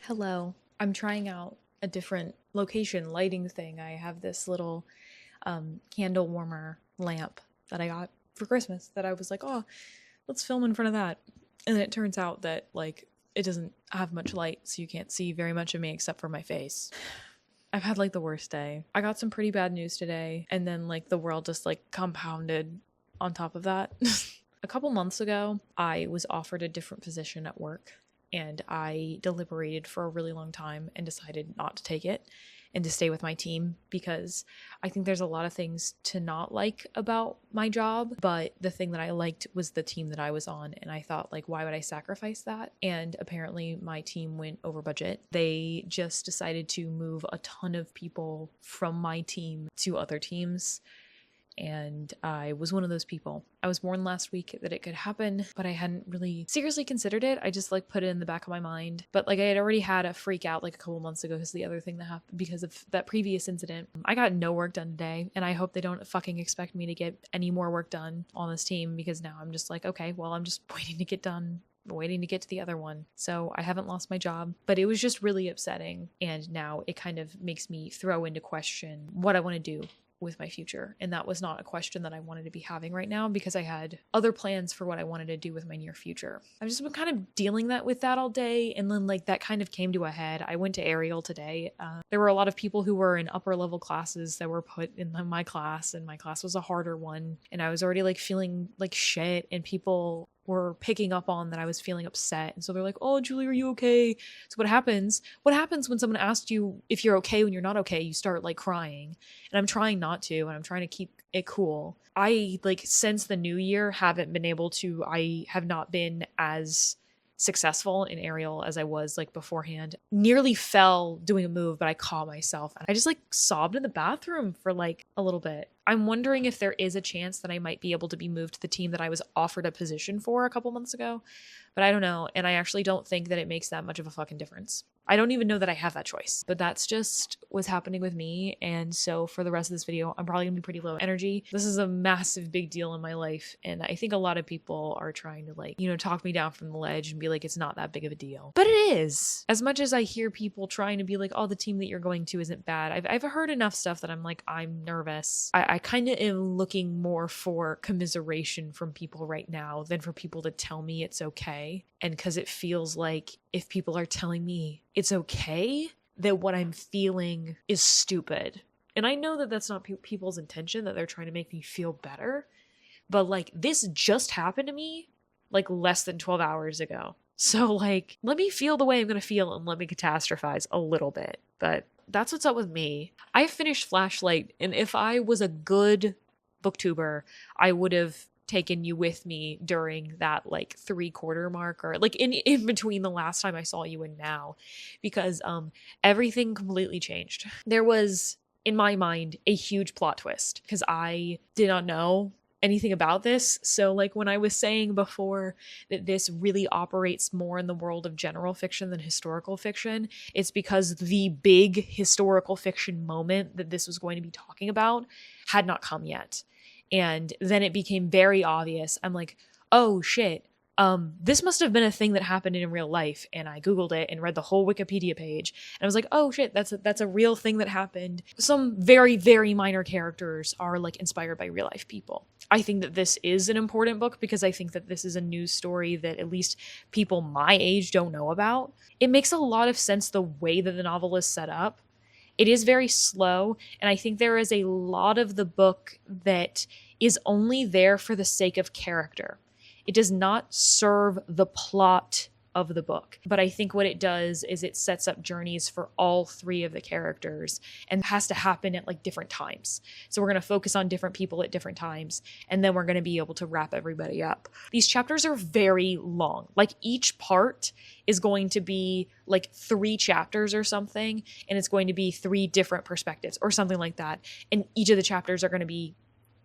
Hello. I'm trying out a different location lighting thing. I have this little candle warmer lamp that I got for Christmas that I was like, oh, let's film in front of that. And then it turns out that like it doesn't have much light, so you can't see very much of me except for my face. I've had like the worst day. I got some pretty bad news today, and then like the world just like compounded on top of that. A couple months ago, I was offered a different position at work. And I deliberated for a really long time and decided not to take it and to stay with my team because I think there's a lot of things to not like about my job. But the thing that I liked was the team that I was on. And I thought, like, why would I sacrifice that? And apparently my team went over budget. They just decided to move a ton of people from my team to other teams. And I was one of those people. I was warned last week that it could happen, but I hadn't really seriously considered it. I just like put it in the back of my mind. But like I had already had a freak out like a couple months ago because the other thing that happened because of that previous incident. I got no work done today, and I hope they don't fucking expect me to get any more work done on this team, because now I'm just like, okay, well, I'm just waiting to get done, waiting to get to the other one. So I haven't lost my job, but it was just really upsetting. And now it kind of makes me throw into question what I want to do with my future. And that was not a question that I wanted to be having right now, because I had other plans for what I wanted to do with my near future. I've just been kind of dealing with that all day. And then like that kind of came to a head. I went to Ariel today. There were a lot of people who were in upper level classes that were put in my class, and my class was a harder one. And I was already like feeling like shit, and people were picking up on that I was feeling upset. And so they're like, oh, Julie, are you okay? So what happens when someone asks you if you're okay when you're not okay? You start like crying. And I'm trying not to, and I'm trying to keep it cool. I like since the new year I have not been as successful in Ariel as I was like beforehand. Nearly fell doing a move, but I caught myself. I just like sobbed in the bathroom for like a little bit. I'm wondering if there is a chance that I might be able to be moved to the team that I was offered a position for a couple months ago, but I don't know. And I actually don't think that it makes that much of a fucking difference. I don't even know that I have that choice, but that's just what's happening with me. And so for the rest of this video, I'm probably gonna be pretty low energy. This is a massive big deal in my life. And I think a lot of people are trying to like, talk me down from the ledge and be like, it's not that big of a deal, but it is. As much as I hear people trying to be like, oh, the team that you're going to isn't bad. I've heard enough stuff that I'm like, I'm nervous. I kind of am looking more for commiseration from people right now than for people to tell me it's okay. And because it feels like if people are telling me it's okay, that what I'm feeling is stupid. And I know that that's not people's intention, that they're trying to make me feel better. But like this just happened to me like less than 12 hours ago. So like, let me feel the way I'm going to feel and let me catastrophize a little bit. But that's what's up with me. I finished Flashlight, and if I was a good booktuber, I would have taken you with me during that like 3/4 mark, or like in between the last time I saw you and now, because everything completely changed. There was, in my mind, a huge plot twist because I did not know anything about this. So like when I was saying before that this really operates more in the world of general fiction than historical fiction, it's because the big historical fiction moment that this was going to be talking about had not come yet. And then it became very obvious. I'm like, oh shit, this must have been a thing that happened in real life. And I Googled it and read the whole Wikipedia page. And I was like, oh shit, that's a real thing that happened. Some very, very minor characters are like inspired by real life people. I think that this is an important book because I think that this is a news story that at least people my age don't know about. It makes a lot of sense the way that the novel is set up. It is very slow, and I think there is a lot of the book that is only there for the sake of character. It does not serve the plot of the book, but I think what it does is it sets up journeys for all three of the characters, and has to happen at like different times. So we're going to focus on different people at different times, and then we're going to be able to wrap everybody up. These chapters are very long. Like each part is going to be like 3 chapters or something, and it's going to be 3 different perspectives or something like that. And each of the chapters are going to be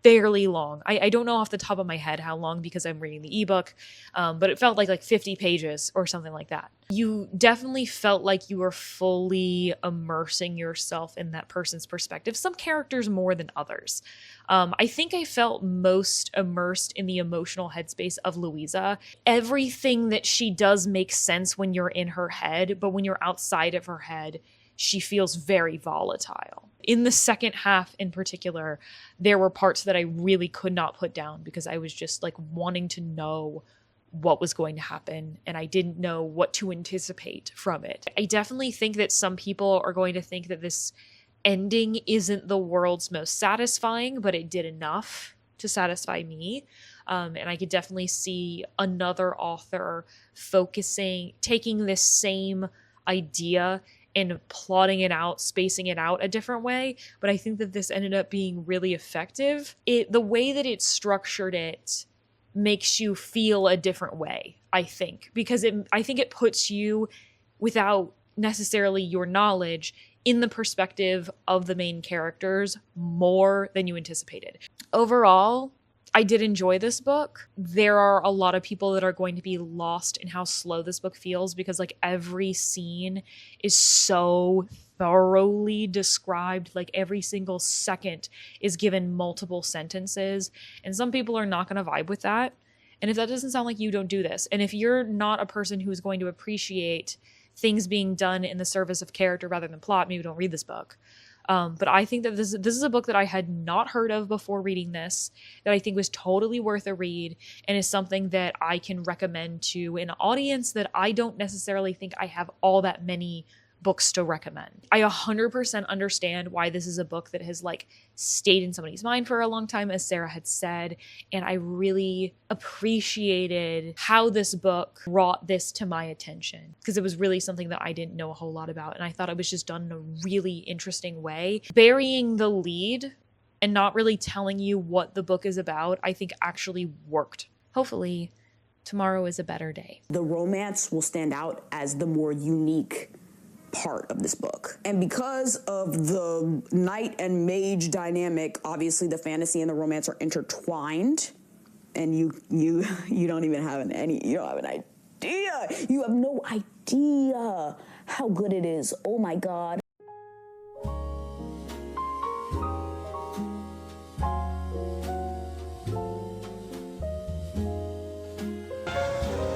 fairly long. I don't know off the top of my head how long because I'm reading the ebook, but it felt like 50 pages or something like that. You definitely felt like you were fully immersing yourself in that person's perspective. Some characters more than others. I think I felt most immersed in the emotional headspace of Louisa. Everything that she does makes sense when you're in her head, but when you're outside of her head, she feels very volatile. In the second half in particular, there were parts that I really could not put down because I was just like wanting to know what was going to happen, and I didn't know what to anticipate from it. I definitely think that some people are going to think that this ending isn't the world's most satisfying, but it did enough to satisfy me. And I could definitely see another author taking this same idea and plotting it out, spacing it out a different way. But I think that this ended up being really effective. The way that it structured it makes you feel a different way, I think, because I think it puts you, without necessarily your knowledge, in the perspective of the main characters more than you anticipated. Overall, I did enjoy this book. There are a lot of people that are going to be lost in how slow this book feels because like every scene is so thoroughly described. Like every single second is given multiple sentences, and some people are not going to vibe with that. And if that doesn't sound like you, don't do this. And if you're not a person who's going to appreciate things being done in the service of character rather than plot, maybe don't read this book. But I think that this is a book that I had not heard of before reading this, that I think was totally worth a read, and is something that I can recommend to an audience that I don't necessarily think I have all that many books to recommend. I 100% understand why this is a book that has like stayed in somebody's mind for a long time, as Sarah had said, and I really appreciated how this book brought this to my attention because it was really something that I didn't know a whole lot about, and I thought it was just done in a really interesting way. Burying the lead and not really telling you what the book is about, I think actually worked. Hopefully, tomorrow is a better day. The romance will stand out as the more unique part of this book. And because of the knight and mage dynamic, obviously the fantasy and the romance are intertwined, and you don't even have an idea. You have no idea how good it is. Oh my God.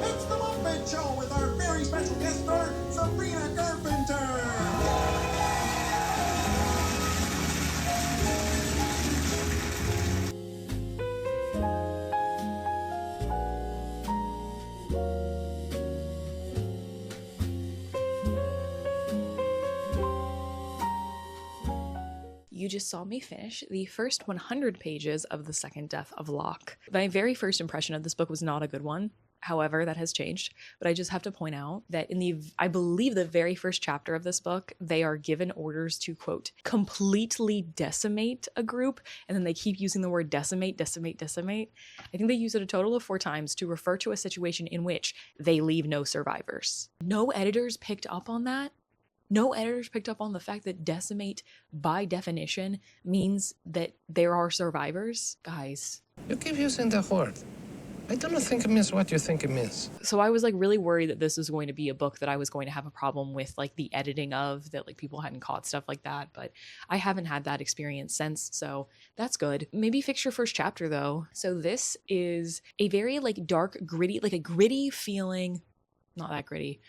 It's the Muppet Show with our very special guest star, Sabrina Carpenter. You just saw me finish the first 100 pages of The Second Death of Locke. My very first impression of this book was not a good one. However, that has changed. But I just have to point out that in I believe the very first chapter of this book, they are given orders to, quote, completely decimate a group. And then they keep using the word decimate, decimate, decimate. I think they use it a total of 4 times to refer to a situation in which they leave no survivors. No editors picked up on that. No editors picked up on the fact that decimate, by definition, means that there are survivors. Guys. You keep using the word. I don't think it means what you think it means. So I was like really worried that this was going to be a book that I was going to have a problem with, like the editing of, that like people hadn't caught stuff like that. But I haven't had that experience since, so that's good. Maybe fix your first chapter though. So this is a very like dark, gritty, like a gritty feeling, not that gritty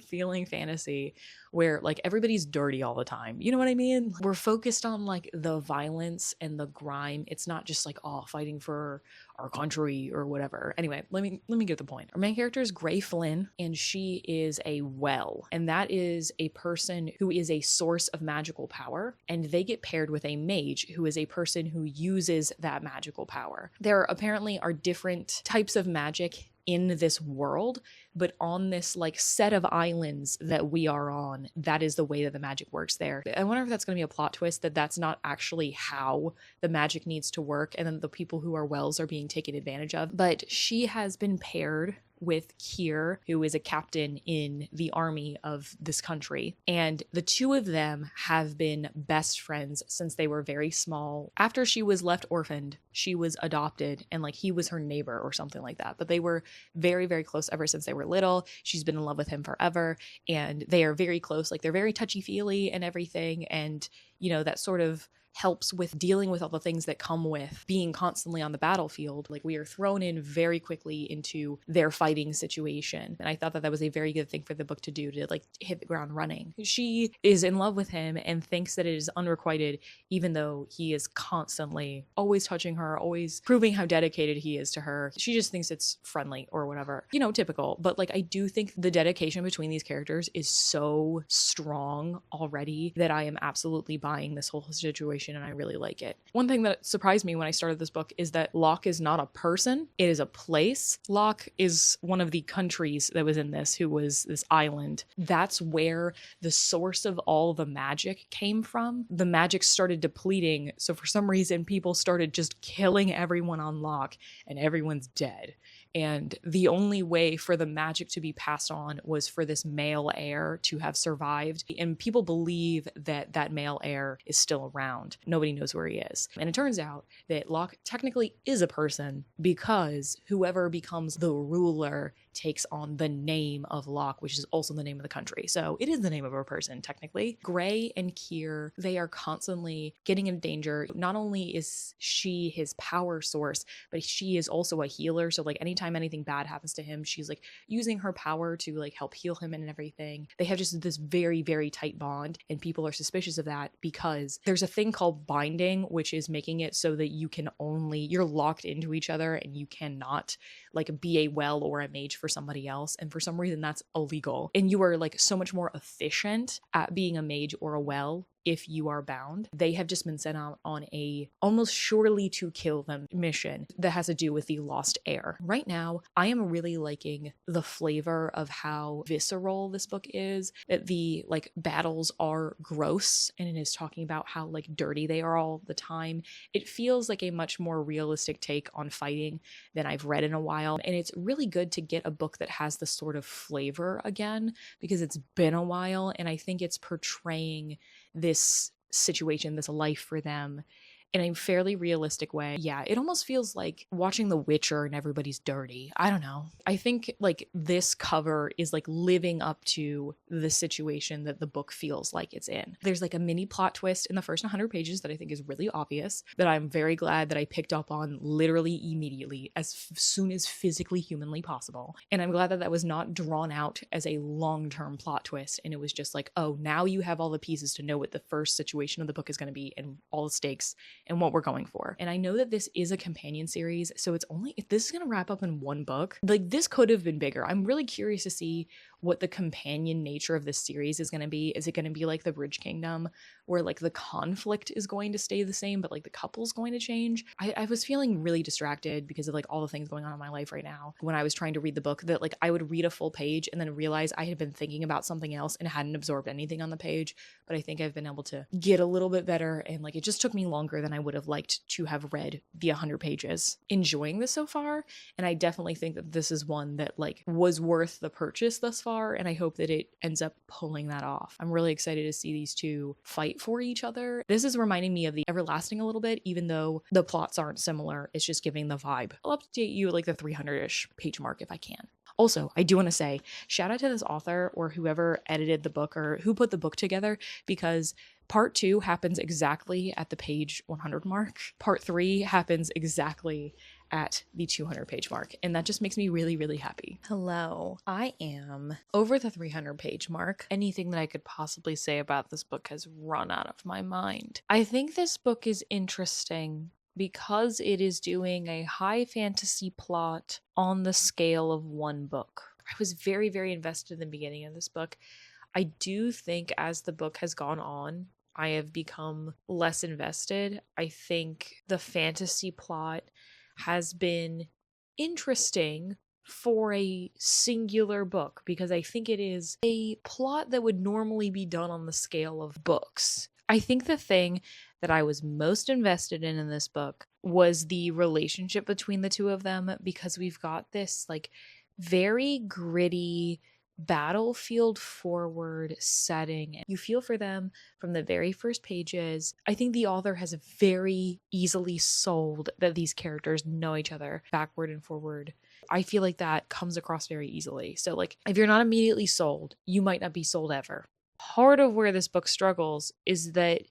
feeling fantasy where like everybody's dirty all the time. You know what I mean? We're focused on like the violence and the grime. It's not just like, oh, fighting for our country or whatever. Anyway, let me get the point. Our main character is Gray Flynn, and she is a well, and that is a person who is a source of magical power, and they get paired with a mage who is a person who uses that magical power. There apparently are different types of magic in this world, but on this like set of islands that we are on, that is the way that the magic works there. I wonder if that's going to be a plot twist, that that's not actually how the magic needs to work, and then the people who are wells are being taken advantage of. But she has been paired with Kier, who is a captain in the army of this country. And the two of them have been best friends since they were very small. After she was left orphaned, she was adopted, and like he was her neighbor or something like that. But they were very, very close ever since they were little. She's been in love with him forever, and they are very close. Like they're very touchy-feely and everything. And, you know, that sort of helps with dealing with all the things that come with being constantly on the battlefield. Like we are thrown in very quickly into their fighting situation. And I thought that that was a very good thing for the book to do, to like hit the ground running. She is in love with him and thinks that it is unrequited, even though he is constantly always touching her, always proving how dedicated he is to her. She just thinks it's friendly or whatever, you know, typical. But like I do think the dedication between these characters is so strong already that I am absolutely buying this whole situation, and I really like it. One thing that surprised me when I started this book is that Locke is not a person, it is a place. Locke is one of the countries that was in this, who was this island. That's where the source of all the magic came from. The magic started depleting, so for some reason people started just killing everyone on Locke, and everyone's dead. And the only way for the magic to be passed on was for this male heir to have survived. And people believe that that male heir is still around. Nobody knows where he is. And it turns out that Locke technically is a person because whoever becomes the ruler takes on the name of Locke, which is also the name of the country. So it is the name of a person, technically. Gray and Kier, they are constantly getting in danger. Not only is she his power source, but she is also a healer. So like anytime anything bad happens to him, she's like using her power to like help heal him and everything. They have just this very, very tight bond, and people are suspicious of that because there's a thing called binding, which is making it so that you're locked into each other and you cannot like be a well or a mage for somebody else. And for some reason that's illegal. And you are like so much more efficient at being a mage or a well if you are bound. They have just been sent out on a almost surely to kill them mission that has to do with the lost heir. Right now, I am really liking the flavor of how visceral this book is. That the like battles are gross, and it is talking about how like dirty they are all the time. It feels like a much more realistic take on fighting than I've read in a while. And it's really good to get a book that has this sort of flavor again, because it's been a while, and I think it's portraying this situation, this life for them in a fairly realistic way. Yeah, it almost feels like watching The Witcher and everybody's dirty. I don't know. I think like this cover is like living up to the situation that the book feels like it's in. There's like a mini plot twist in the first 100 pages that I think is really obvious, that I'm very glad that I picked up on literally immediately, as soon as physically humanly possible. And I'm glad that that was not drawn out as a long-term plot twist, and it was just like, oh, now you have all the pieces to know what the first situation of the book is going to be and all the stakes and what we're going for. And I know that this is a companion series, so it's only, if this is going to wrap up in one book, like this could have been bigger. I'm really curious to see what the companion nature of this series is going to be. Is it going to be like the Bridge Kingdom, where like the conflict is going to stay the same, but like the couple's going to change? I was feeling really distracted because of like all the things going on in my life right now when I was trying to read the book, that like I would read a full page and then realize I had been thinking about something else and hadn't absorbed anything on the page. But I think I've been able to get a little bit better, and like it just took me longer than I would have liked to have read the 100 pages. Enjoying this so far, and I definitely think that this is one that like was worth the purchase thus far, and I hope that it ends up pulling that off. I'm really excited to see these two fight for each other. This is reminding me of the Everlasting a little bit, even though the plots aren't similar. It's just giving the vibe. I'll update you at like the 300-ish page mark if I can. Also, I do want to say, shout out to this author or whoever edited the book or who put the book together, because part 2 happens exactly at the page 100 mark. Part 3 happens exactly at the 200 page mark, and that just makes me really, really happy. Hello, I am over the 300 page mark. Anything that I could possibly say about this book has run out of my mind. I think this book is interesting because it is doing a high fantasy plot on the scale of one book. I was very, very invested in the beginning of this book. I do think as the book has gone on, I have become less invested. I think the fantasy plot has been interesting for a singular book, because I think it is a plot that would normally be done on the scale of books. I think the thing that I was most invested in this book was the relationship between the two of them, because we've got this like very gritty battlefield forward setting. You feel for them from the very first pages. I think the author has very easily sold that these characters know each other backward and forward. I feel like that comes across very easily. So like if you're not immediately sold, you might not be sold ever. Part of where this book struggles is that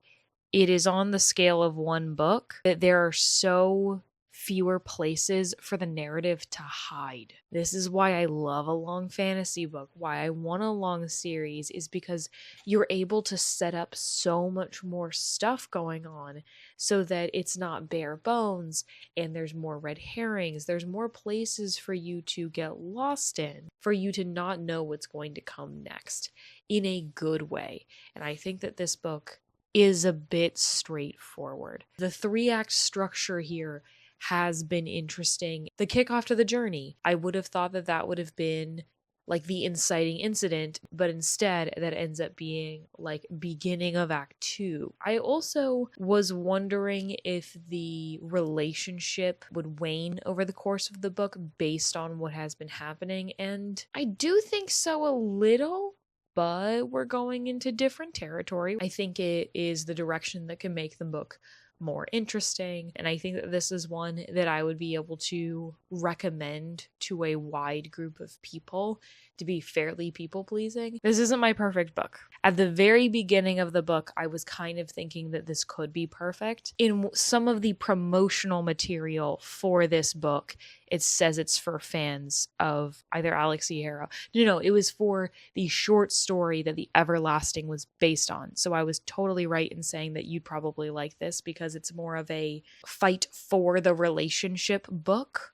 it is on the scale of one book, that there are so fewer places for the narrative to hide. This is why I love a long fantasy book, why I want a long series, is because you're able to set up so much more stuff going on so that it's not bare bones, and there's more red herrings, there's more places for you to get lost in, for you to not know what's going to come next in a good way. And I think that this book is a bit straightforward. The 3-act structure here has been interesting. The kickoff to the journey, I would have thought that that would have been like the inciting incident, but instead that ends up being like beginning of Act 2. I also was wondering if the relationship would wane over the course of the book based on what has been happening, and I do think so a little, but we're going into different territory. I think it is the direction that can make the book more interesting, and I think that this is one that I would be able to recommend to a wide group of people to be fairly people-pleasing. This isn't my perfect book. At the very beginning of the book, I was kind of thinking that this could be perfect. In some of the promotional material for this book, it says it's for fans of either Alex Sierra. No, it was for the short story that The Everlasting was based on. So I was totally right in saying that you'd probably like this because it's more of a fight for the relationship book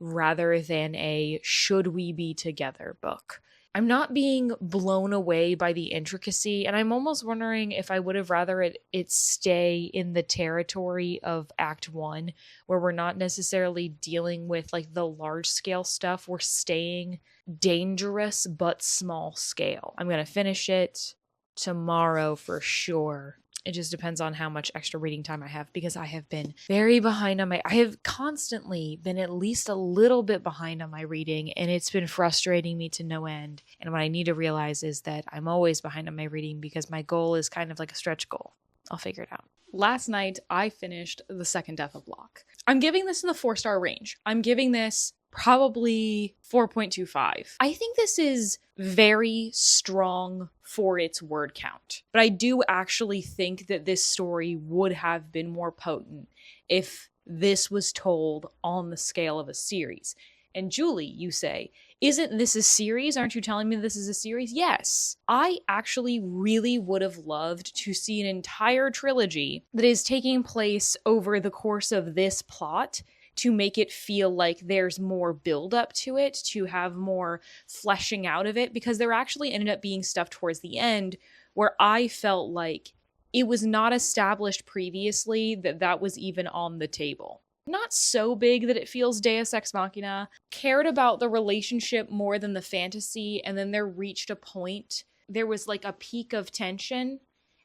rather than a should we be together book. I'm not being blown away by the intricacy, and I'm almost wondering if I would have rather it stay in the territory of Act 1, where we're not necessarily dealing with like the large scale stuff. We're staying dangerous but small scale. I'm going to finish it tomorrow for sure. It just depends on how much extra reading time I have, because I have been very behind on I have constantly been at least a little bit behind on my reading, and it's been frustrating me to no end. And what I need to realize is that I'm always behind on my reading because my goal is kind of like a stretch goal. I'll figure it out. Last night, I finished The Second Death of Locke. I'm giving this in the 4-star range. I'm giving this probably 4.25. I think this is very strong for its word count, but I do actually think that this story would have been more potent if this was told on the scale of a series. And Julie, you say, isn't this a series? Aren't you telling me this is a series? Yes. I actually really would have loved to see an entire trilogy that is taking place over the course of this plot, to make it feel like there's more build up to it, to have more fleshing out of it, because there actually ended up being stuff towards the end where I felt like it was not established previously that that was even on the table. Not so big that it feels Deus Ex Machina, cared about the relationship more than the fantasy, and then there reached a point, there was like a peak of tension,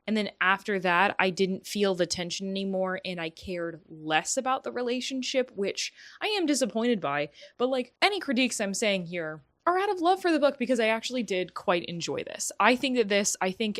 and then after that, I didn't feel the tension anymore, and I cared less about the relationship, which I am disappointed by. But like, any critiques I'm saying here are out of love for the book, because I actually did quite enjoy this. I think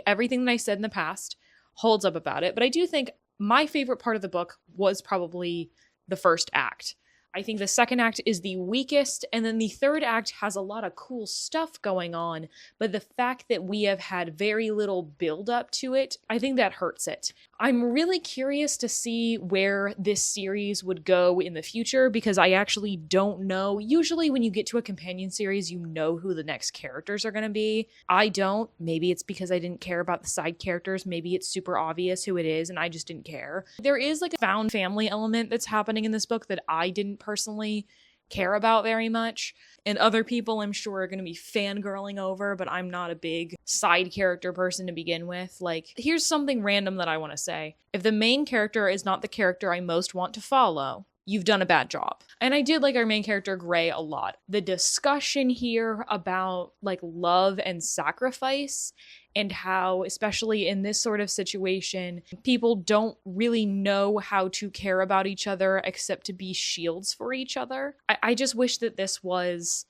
everything that I said in the past holds up about it, but I do think my favorite part of the book was probably the first act. I think the second act is the weakest, and then the third act has a lot of cool stuff going on, but the fact that we have had very little build up to it, I think that hurts it. I'm really curious to see where this series would go in the future, because I actually don't know. Usually when you get to a companion series, you know who the next characters are going to be. I don't. Maybe it's because I didn't care about the side characters. Maybe it's super obvious who it is and I just didn't care. There is like a found family element that's happening in this book that I didn't personally care about very much, and other people I'm sure are going to be fangirling over, but I'm not a big side character person to begin with. Like, here's something random that I want to say. If the main character is not the character I most want to follow, you've done a bad job. And I did like our main character Gray a lot. The discussion here about like love and sacrifice, and how, especially in this sort of situation, people don't really know how to care about each other except to be shields for each other. I just wish that this was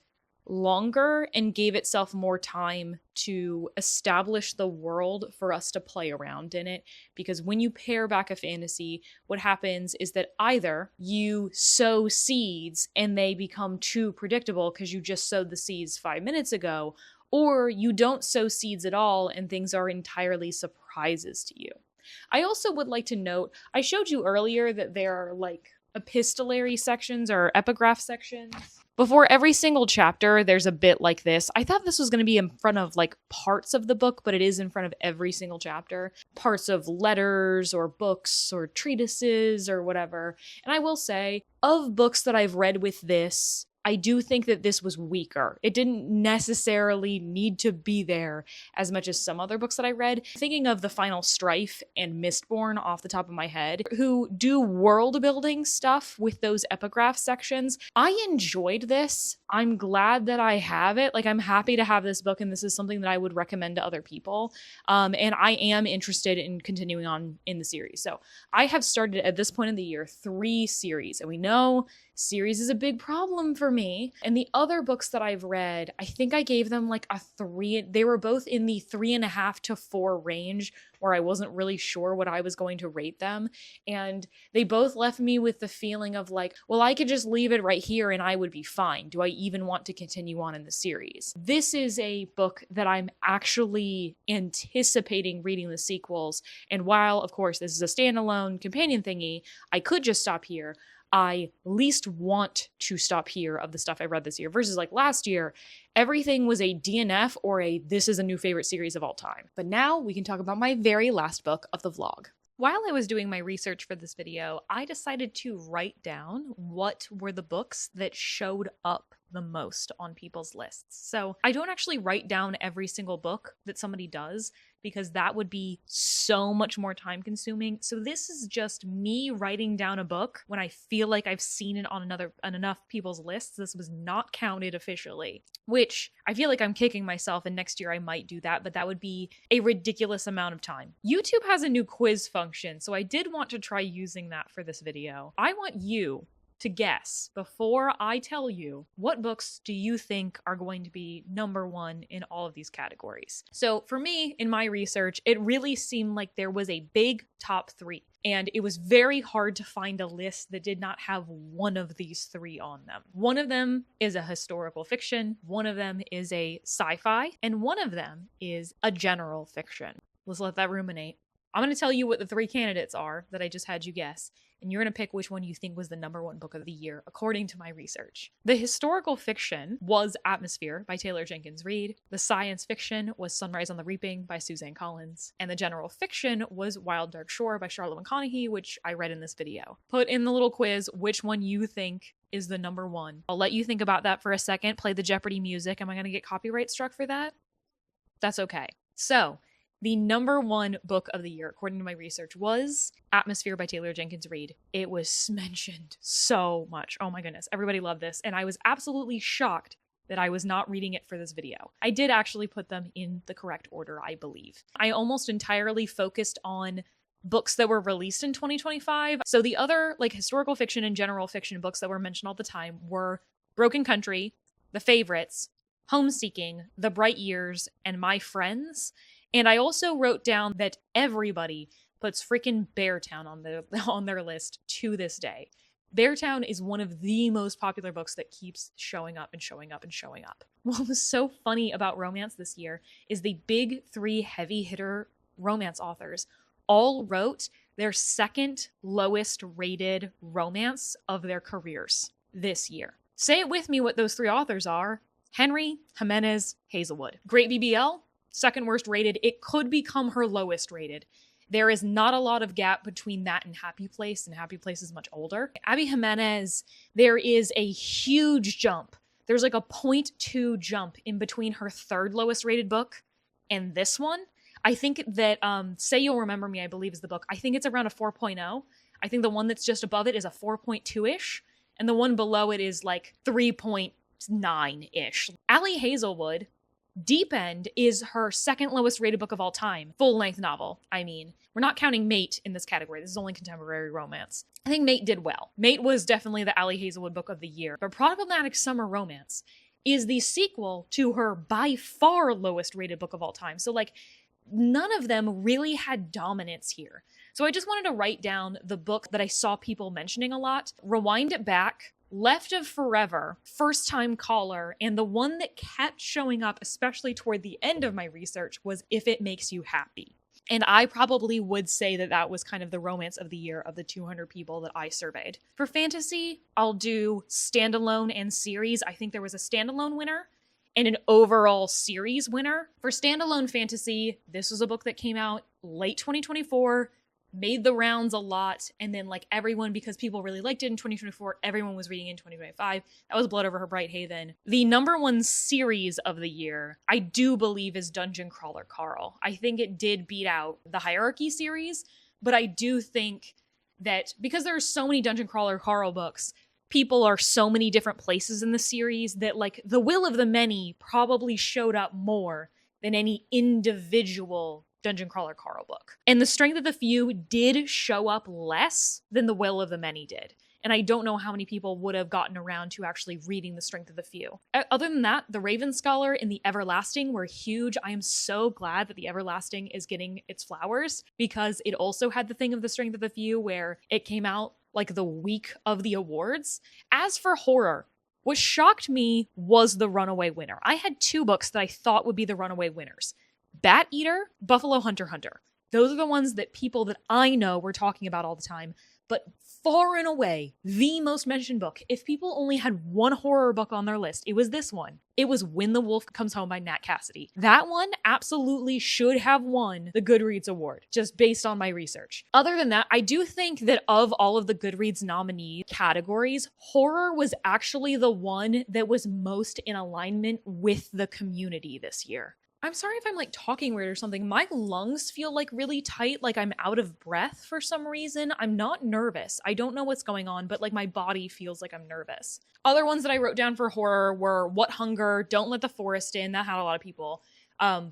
longer and gave itself more time to establish the world for us to play around in it. Because when you pare back a fantasy, what happens is that either you sow seeds and they become too predictable because you just sowed the seeds 5 minutes ago, or you don't sow seeds at all and things are entirely surprises to you. I also would like to note, I showed you earlier that there are like epistolary sections or epigraph sections. Before every single chapter, there's a bit like this. I thought this was going to be in front of like parts of the book, but it is in front of every single chapter. Parts of letters or books or treatises or whatever. And I will say, of books that I've read with this, I do think that this was weaker. It didn't necessarily need to be there as much as some other books that I read. Thinking of The Final Strife and Mistborn off the top of my head, who do world building stuff with those epigraph sections. I enjoyed this. I'm glad that I have it. Like, I'm happy to have this book, and this is something that I would recommend to other people. And I am interested in continuing on in the series. So I have started at this point in the year 3 series, and we know series is a big problem for me. And the other books that I've read, I think I gave them like a 3. They were both in the 3.5 to 4 range, where I wasn't really sure what I was going to rate them. And they both left me with the feeling of like, well, I could just leave it right here and I would be fine. Do I even want to continue on in the series? This is a book that I'm actually anticipating reading the sequels. And while, of course, this is a standalone companion thingy, I could just stop here. I least want to stop here of the stuff I read this year versus like last year. Everything was a DNF or a this is a new favorite series of all time. But now we can talk about my very last book of the vlog. While I was doing my research for this video, I decided to write down what were the books that showed up the most on people's lists. So I don't actually write down every single book that somebody does, because that would be so much more time consuming. So this is just me writing down a book when I feel like I've seen it on enough people's lists. This was not counted officially, which I feel like I'm kicking myself, and next year I might do that, but that would be a ridiculous amount of time. YouTube has a new quiz function, so I did want to try using that for this video. I want you to guess, before I tell you, what books do you think are going to be number 1 in all of these categories? So for me, in my research, it really seemed like there was a big top 3. And it was very hard to find a list that did not have one of these 3 on them. One of them is a historical fiction, one of them is a sci-fi, and one of them is a general fiction. Let's let that ruminate. I'm going to tell you what the 3 candidates are that I just had you guess, and you're going to pick which one you think was the number 1 book of the year, according to my research. The historical fiction was Atmosphere by Taylor Jenkins Reid. The science fiction was Sunrise on the Reaping by Suzanne Collins. And the general fiction was Wild Dark Shore by Charlotte McConaughey, which I read in this video. Put in the little quiz which one you think is the number 1. I'll let you think about that for a second. Play the Jeopardy music. Am I going to get copyright struck for that? That's okay. So, the number 1 book of the year, according to my research, was Atmosphere by Taylor Jenkins Reid. It was mentioned so much. Oh my goodness, everybody loved this, and I was absolutely shocked that I was not reading it for this video. I did actually put them in the correct order, I believe. I almost entirely focused on books that were released in 2025. So the other like historical fiction and general fiction books that were mentioned all the time were Broken Country, The Favorites, Homeseeking, The Bright Years, and My Friends. And I also wrote down that everybody puts freaking Beartown on their list to this day. Beartown is one of the most popular books that keeps showing up and showing up and showing up. What was so funny about romance this year is the big 3 heavy hitter romance authors all wrote their second lowest rated romance of their careers this year. Say it with me what those 3 authors are. Henry, Jimenez, Hazelwood. Great BBL, second worst rated. It could become her lowest rated. There is not a lot of gap between that and Happy Place, and Happy Place is much older. Abby Jimenez, there is a huge jump. There's like a 0.2 jump in between her 3rd lowest rated book and this one. I think that Say You'll Remember Me, I believe is the book. I think it's around a 4.0. I think the one that's just above it is a 4.2-ish, and the one below it is like 3.9-ish. Allie Hazelwood, Deep End is her 2nd lowest rated book of all time. Full-length novel, I mean. We're not counting Mate in this category. This is only contemporary romance. I think Mate did well. Mate was definitely the Allie Hazelwood book of the year. But Problematic Summer Romance is the sequel to her by far lowest rated book of all time. So like, none of them really had dominance here. So I just wanted to write down the book that I saw people mentioning a lot, rewind it back, Left of Forever, First Time Caller, and the one that kept showing up, especially toward the end of my research, was If It Makes You Happy. And I probably would say that that was kind of the romance of the year of the 200 people that I surveyed. For fantasy, I'll do standalone and series. I think there was a standalone winner and an overall series winner. For standalone fantasy, this was a book that came out late 2024, made the rounds a lot, and then like everyone, because people really liked it in 2024, everyone was reading it in 2025. That was Blood Over Her Bright Haven. The number one series of the year, I do believe, is Dungeon Crawler Carl. I think it did beat out the Hierarchy series, but I do think that because there are so many Dungeon Crawler Carl books, people are so many different places in the series that like the Will of the Many probably showed up more than any individual Dungeon Crawler Carl book. And the Strength of the Few did show up less than the Will of the Many did. And I don't know how many people would have gotten around to actually reading The Strength of the Few. Other than that, The Raven Scholar and The Everlasting were huge. I am so glad that The Everlasting is getting its flowers, because it also had the thing of The Strength of the Few where it came out like the week of the awards. As for horror, what shocked me was the runaway winner. I had two books that I thought would be the runaway winners. Bat Eater, Buffalo Hunter Hunter. Those are the ones that people that I know were talking about all the time. But far and away, the most mentioned book, if people only had one horror book on their list, it was this one. It was When the Wolf Comes Home by Nat Cassidy. That one absolutely should have won the Goodreads Award, just based on my research. Other than that, I do think that of all of the Goodreads nominee categories, horror was actually the one that was most in alignment with the community this year. I'm sorry if I'm like talking weird or something. My lungs feel like really tight, like I'm out of breath for some reason. I'm not nervous. I don't know what's going on, but like my body feels like I'm nervous. Other ones that I wrote down for horror were What Hunger, Don't Let the Forest In. That had a lot of people.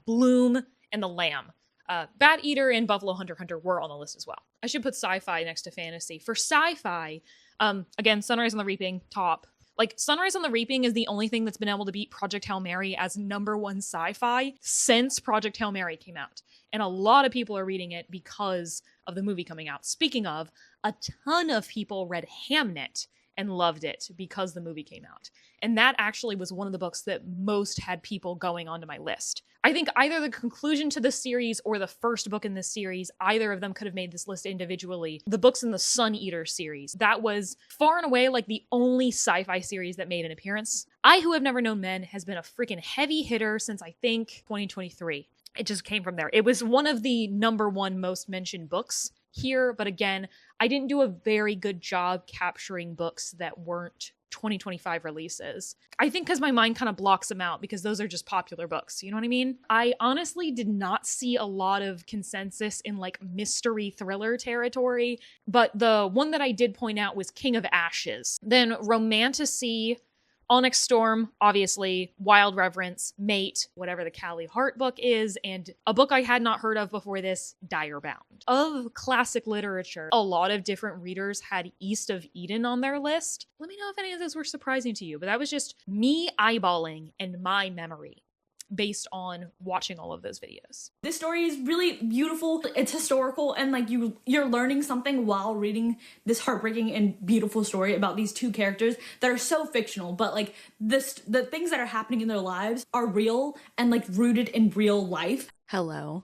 Bloom, and The Lamb. Bat Eater and Buffalo Hunter Hunter were on the list as well. I should put sci-fi next to fantasy. For sci-fi, again, Sunrise on the Reaping, top. Like, Sunrise on the Reaping is the only thing that's been able to beat Project Hail Mary as #1 sci-fi since Project Hail Mary came out. And a lot of people are reading it because of the movie coming out. Speaking of, a ton of people read Hamnet and loved it because the movie came out. And that actually was one of the books that most had people going onto my list. I think either the conclusion to the series or the first book in this series, either of them could have made this list individually. The books in the Sun Eater series, that was far and away like the only sci-fi series that made an appearance. I Who Have Never Known Men has been a freaking heavy hitter since I think 2023. It just came from there. It was one of the #1 most mentioned books here, but again, I didn't do a very good job capturing books that weren't 2025 releases. I think because my mind kind of blocks them out because those are just popular books. You know what I mean? I honestly did not see a lot of consensus in like mystery thriller territory, but the one that I did point out was King of Ashes. Then Romantasy, Onyx Storm, obviously, Wild Reverence, Mate, whatever the Callie Hart book is, and a book I had not heard of before this, Direbound. Of classic literature, a lot of different readers had East of Eden on their list. Let me know if any of those were surprising to you, but that was just me eyeballing and my memory based on watching all of those videos. This story is really beautiful. It's historical, and like you're learning something while reading this heartbreaking and beautiful story about these two characters that are so fictional, but like the things that are happening in their lives are real and like rooted in real life. Hello.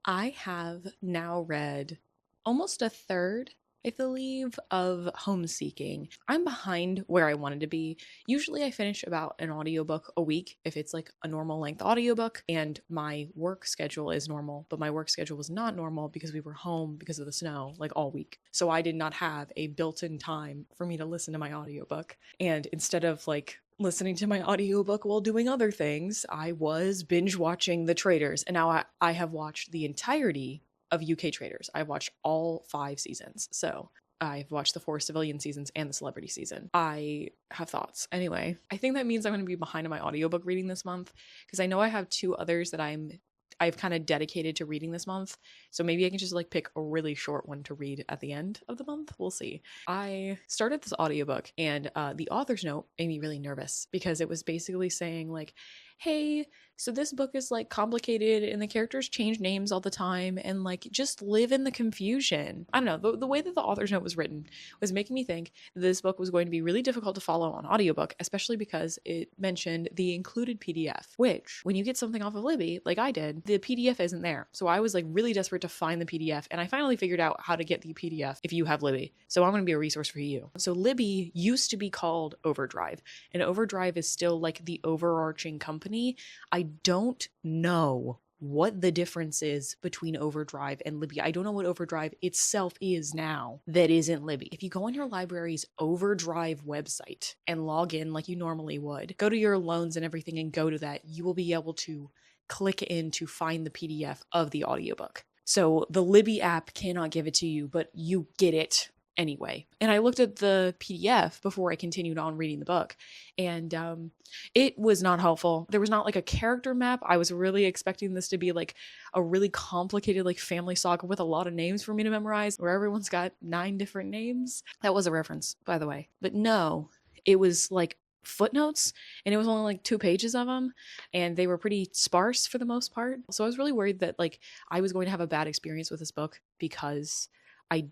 I have now read almost a third, I believe, of Homeseeking. I'm behind where I wanted to be. Usually I finish about an audiobook a week if it's like a normal length audiobook, and my work schedule is normal, but my work schedule was not normal because we were home because of the snow like all week. So I did not have a built-in time for me to listen to my audiobook. And instead of like listening to my audiobook while doing other things, I was binge watching The Traitors. And now I have watched the entirety of UK Traitors. I've watched all 5 seasons. So I've watched the 4 civilian seasons and the celebrity season. I have thoughts. Anyway, I think that means I'm going to be behind on my audiobook reading this month because I know I have 2 others that I've kind of dedicated to reading this month. So maybe I can just like pick a really short one to read at the end of the month. We'll see. I started this audiobook and the author's note made me really nervous because it was basically saying like, hey, so this book is like complicated and the characters change names all the time and like just live in the confusion. I don't know, the way that the author's note was written was making me think this book was going to be really difficult to follow on audiobook, especially because it mentioned the included PDF, which when you get something off of Libby, like I did, the PDF isn't there. So I was like really desperate to find the PDF, and I finally figured out how to get the PDF if you have Libby. So I'm going to be a resource for you. So Libby used to be called Overdrive, and Overdrive is still like the overarching company. I don't know what the difference is between Overdrive and Libby. I don't know what Overdrive itself is now that isn't Libby. If you go on your library's Overdrive website and log in like you normally would, go to your loans and everything and go to that, you will be able to click in to find the PDF of the audiobook. So the Libby app cannot give it to you, but you get it anyway. And I looked at the PDF before I continued on reading the book, and it was not helpful. There was not like a character map. I was really expecting this to be like a really complicated like family saga with a lot of names for me to memorize, where everyone's got 9 different names. That was a reference, by the way. But no, it was like footnotes, and it was only like 2 pages of them, and they were pretty sparse for the most part. So I was really worried that like I was going to have a bad experience with this book because I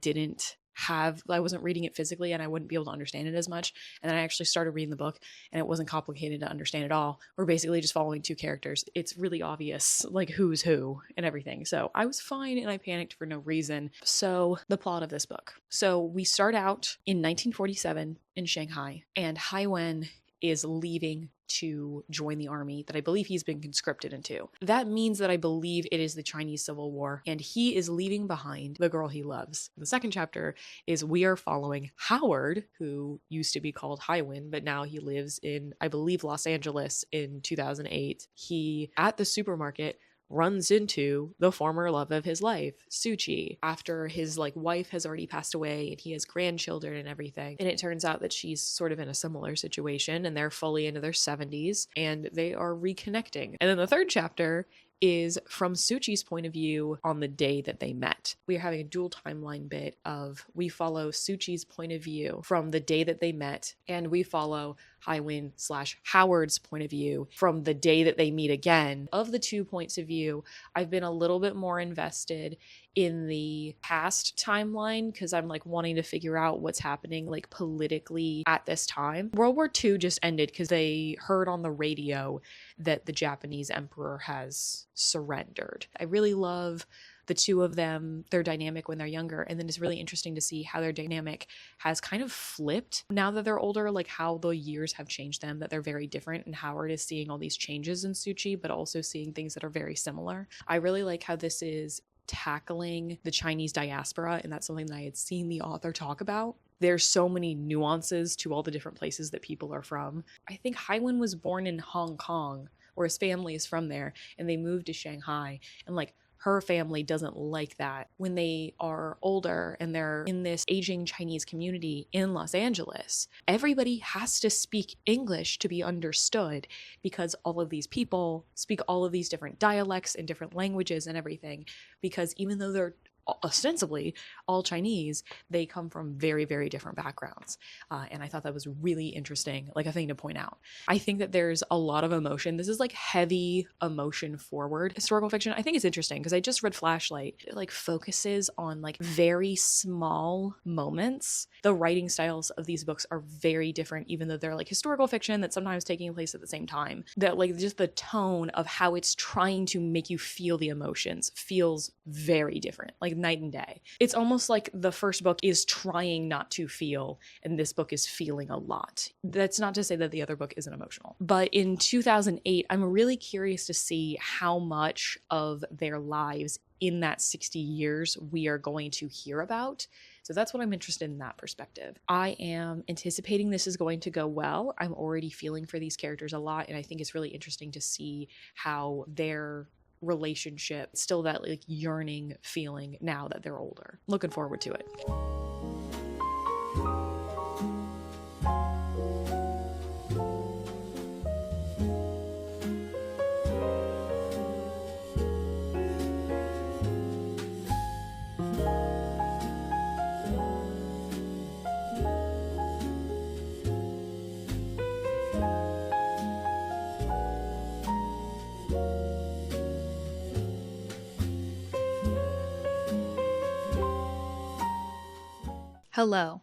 wasn't reading it physically and I wouldn't be able to understand it as much. And then I actually started reading the book and it wasn't complicated to understand at all. We're basically just following 2 characters. It's really obvious like who's who and everything. So I was fine and I panicked for no reason. So the plot of this book. So we start out in 1947 in Shanghai, and Hai Wen is leaving to join the army that I believe he's been conscripted into. That means that I believe it is the Chinese Civil War, and he is leaving behind the girl he loves. The second chapter is we are following Howard, who used to be called Hai Wen, but now he lives in, I believe, Los Angeles in 2008. He, at the supermarket, runs into the former love of his life, Suchi, after his like wife has already passed away and he has grandchildren and everything. And it turns out that she's sort of in a similar situation and they're fully into their 70s and they are reconnecting. And then the third chapter is from Suchi's point of view on the day that they met. We are having a dual timeline bit of we follow Suchi's point of view from the day that they met, and we follow Hai Wen / Howard's point of view from the day that they meet again. Of the 2 points of view, I've been a little bit more invested in the past timeline because I'm like wanting to figure out what's happening like politically at this time. World War II just ended because they heard on the radio that the Japanese emperor has surrendered. I really love the 2 of them, their dynamic when they're younger, and then it's really interesting to see how their dynamic has kind of flipped now that they're older, like how the years have changed them, that they're very different, and Howard is seeing all these changes in Suchi but also seeing things that are very similar. I really like how this is tackling the Chinese diaspora, and that's something that I had seen the author talk about. There's so many nuances to all the different places that people are from. I think Hai Wen was born in Hong Kong, or his family is from there, and they moved to Shanghai, and like her family doesn't like that. When they are older and they're in this aging Chinese community in Los Angeles, everybody has to speak English to be understood because all of these people speak all of these different dialects and different languages and everything, because even though they're ostensibly all Chinese, they come from very, very different backgrounds. And I thought that was really interesting, like a thing to point out. I think that there's a lot of emotion. This is like heavy emotion forward historical fiction. I think it's interesting because I just read Flashlight. It like focuses on like very small moments. The writing styles of these books are very different, even though they're like historical fiction that's sometimes taking place at the same time. That like just the tone of how it's trying to make you feel the emotions feels very different. Like night and day. It's almost like the first book is trying not to feel, and this book is feeling a lot. That's not to say that the other book isn't emotional. But in 2008, I'm really curious to see how much of their lives in that 60 years we are going to hear about. So that's what I'm interested in that perspective. I am anticipating this is going to go well. I'm already feeling for these characters a lot, and I think it's really interesting to see how their relationship, still that like yearning feeling now that they're older. Looking forward to it. Hello.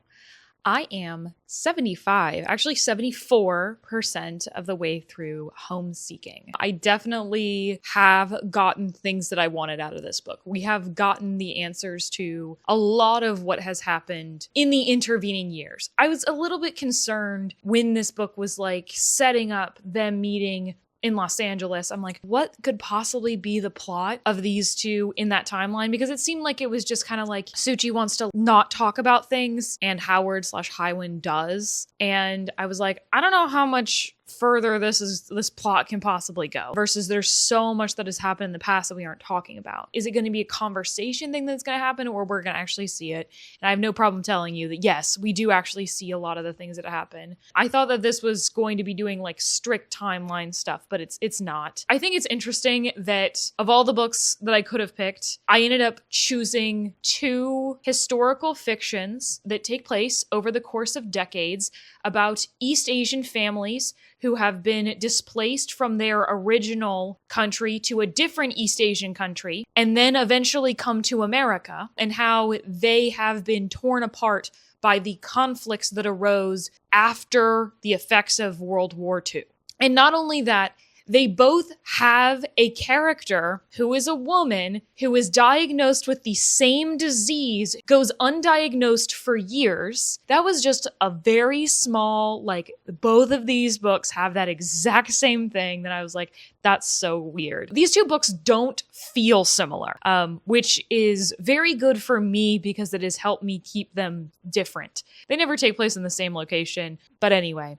I am 74% of the way through Homeseeking. I definitely have gotten things that I wanted out of this book. We have gotten the answers to a lot of what has happened in the intervening years. I was a little bit concerned when this book was like setting up them meeting in Los Angeles. I'm like, what could possibly be the plot of these two in that timeline? Because it seemed like it was just kind of like Suchi wants to not talk about things and Howard/Highwind does. And I was like, I don't know how much further this plot can possibly go, versus there's so much that has happened in the past that we aren't talking about. Is it going to be a conversation thing that's going to happen, or we're going to actually see it? And I have no problem telling you that yes, we do actually see a lot of the things that happen. I thought that this was going to be doing like strict timeline stuff, but it's not. I think it's interesting that of all the books that I could have picked, I ended up choosing 2 historical fictions that take place over the course of decades about East Asian families who have been displaced from their original country to a different East Asian country, and then eventually come to America, and how they have been torn apart by the conflicts that arose after the effects of World War II. And not only that, they both have a character who is a woman who is diagnosed with the same disease, goes undiagnosed for years. That was just a very small, like, both of these books have that exact same thing that I was like, that's so weird. These 2 books don't feel similar, which is very good for me because it has helped me keep them different. They never take place in the same location, but anyway.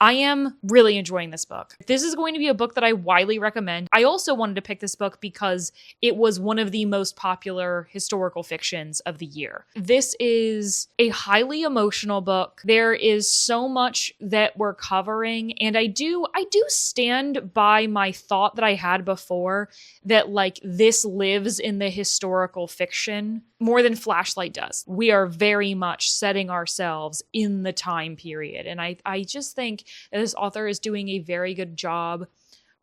I am really enjoying this book. This is going to be a book that I widely recommend. I also wanted to pick this book because it was one of the most popular historical fictions of the year. This is a highly emotional book. There is so much that we're covering, and I do stand by my thought that I had before that like this lives in the historical fiction more than Flashlight does. We are very much setting ourselves in the time period, and I just think this author is doing a very good job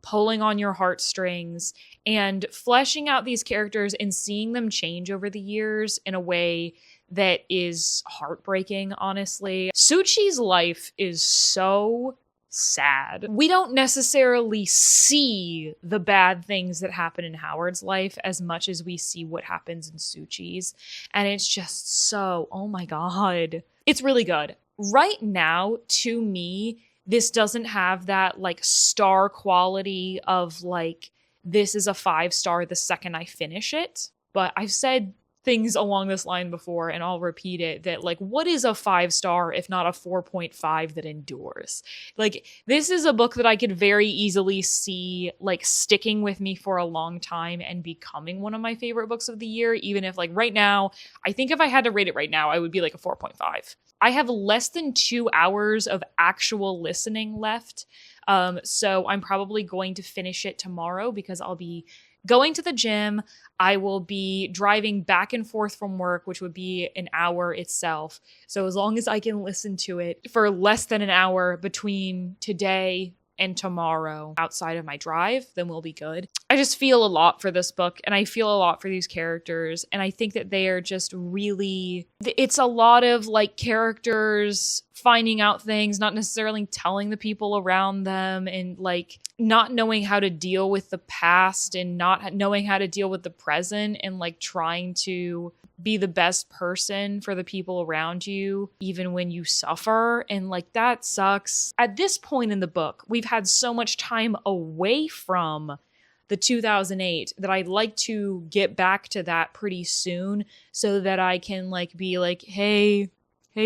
pulling on your heartstrings and fleshing out these characters and seeing them change over the years in a way that is heartbreaking, honestly. Suchi's life is so sad. We don't necessarily see the bad things that happen in Howard's life as much as we see what happens in Suchi's. And it's just so, oh my God. It's really good. Right now, to me, this doesn't have that like star quality of like, this is a 5-star the second I finish it. But I've said things along this line before, and I'll repeat it, that like, what is a 5-star if not a 4.5 that endures? Like, this is a book that I could very easily see like sticking with me for a long time and becoming one of my favorite books of the year, even if like right now, I think if I had to rate it right now, I would be like a 4.5. I have less than 2 hours of actual listening left. So I'm probably going to finish it tomorrow because I'll be going to the gym. I will be driving back and forth from work, which would be an hour itself. So as long as I can listen to it for less than an hour between today and tomorrow outside of my drive, then we'll be good. I just feel a lot for this book, and I feel a lot for these characters, and I think that they are just really, it's a lot of like characters finding out things, not necessarily telling the people around them, and like not knowing how to deal with the past and not knowing how to deal with the present, and like trying to be the best person for the people around you, even when you suffer. And like, that sucks. At this point in the book, we've had so much time away from the 2008 that I'd like to get back to that pretty soon so that I can like be like, hey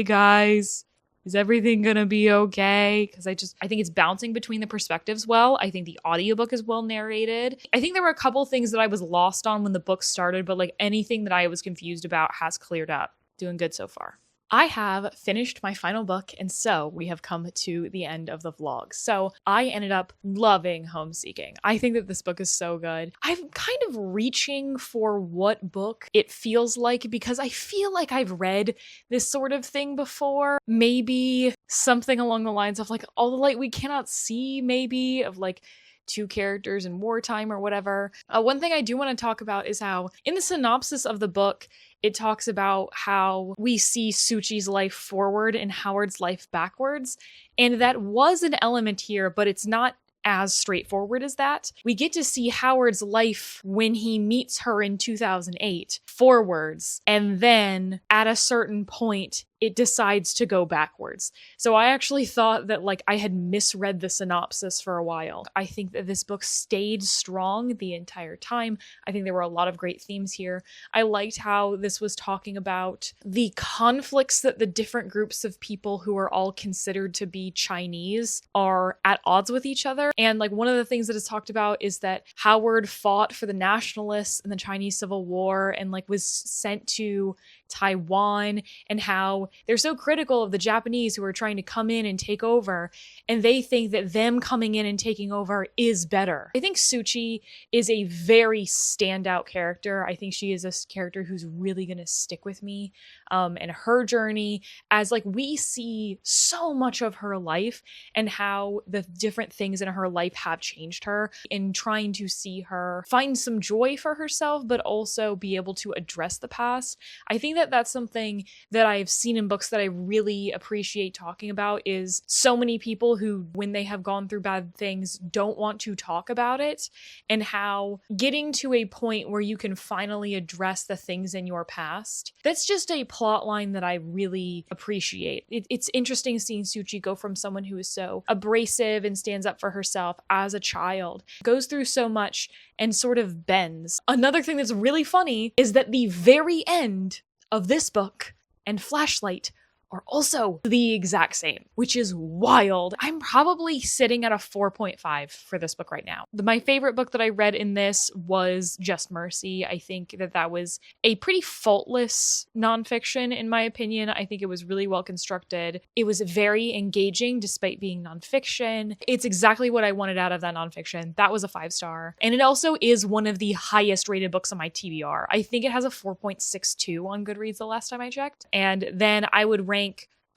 guys, is everything gonna be okay? Because I think it's bouncing between the perspectives well. I think the audiobook is well narrated. I think there were a couple things that I was lost on when the book started, but like anything that I was confused about has cleared up. Doing good so far. I have finished my final book, and so we have come to the end of the vlog. So I ended up loving Homeseeking. I think that this book is so good. I'm kind of reaching for what book it feels like, because I feel like I've read this sort of thing before. Maybe something along the lines of like All the Light We Cannot See, maybe, of like 2 characters in wartime or whatever. One thing I do want to talk about is how in the synopsis of the book, it talks about how we see Suchi's life forward and Howard's life backwards. And that was an element here, but it's not as straightforward as that. We get to see Howard's life when he meets her in 2008 forwards. And then at a certain point it decides to go backwards. So I actually thought that like I had misread the synopsis for a while. I think that this book stayed strong the entire time. I think there were a lot of great themes here. I liked how this was talking about the conflicts that the different groups of people who are all considered to be Chinese are at odds with each other. And like one of the things that is talked about is that Howard fought for the nationalists in the Chinese Civil War and like was sent to Taiwan, and how they're so critical of the Japanese who are trying to come in and take over, and they think that them coming in and taking over is better. I think Suchi is a very standout character. I think she is a character who's really going to stick with me, and her journey, as like we see so much of her life and how the different things in her life have changed her, in trying to see her find some joy for herself but also be able to address the past. I think that that's something that I've seen in books that I really appreciate talking about, is so many people who, when they have gone through bad things, don't want to talk about it, and how getting to a point where you can finally address the things in your past, that's just a plot line that I really appreciate. It's interesting seeing Suchi go from someone who is so abrasive and stands up for herself as a child, goes through so much and sort of bends. Another thing that's really funny is that the very end of this book and Flashlight are also the exact same, which is wild. I'm probably sitting at a 4.5 for this book right now. My favorite book that I read in this was Just Mercy. I think that that was a pretty faultless nonfiction, in my opinion. I think it was really well constructed. It was very engaging despite being nonfiction. It's exactly what I wanted out of that nonfiction. That was a 5-star. And it also is one of the highest rated books on my TBR. I think it has a 4.62 on Goodreads the last time I checked. And then I would rank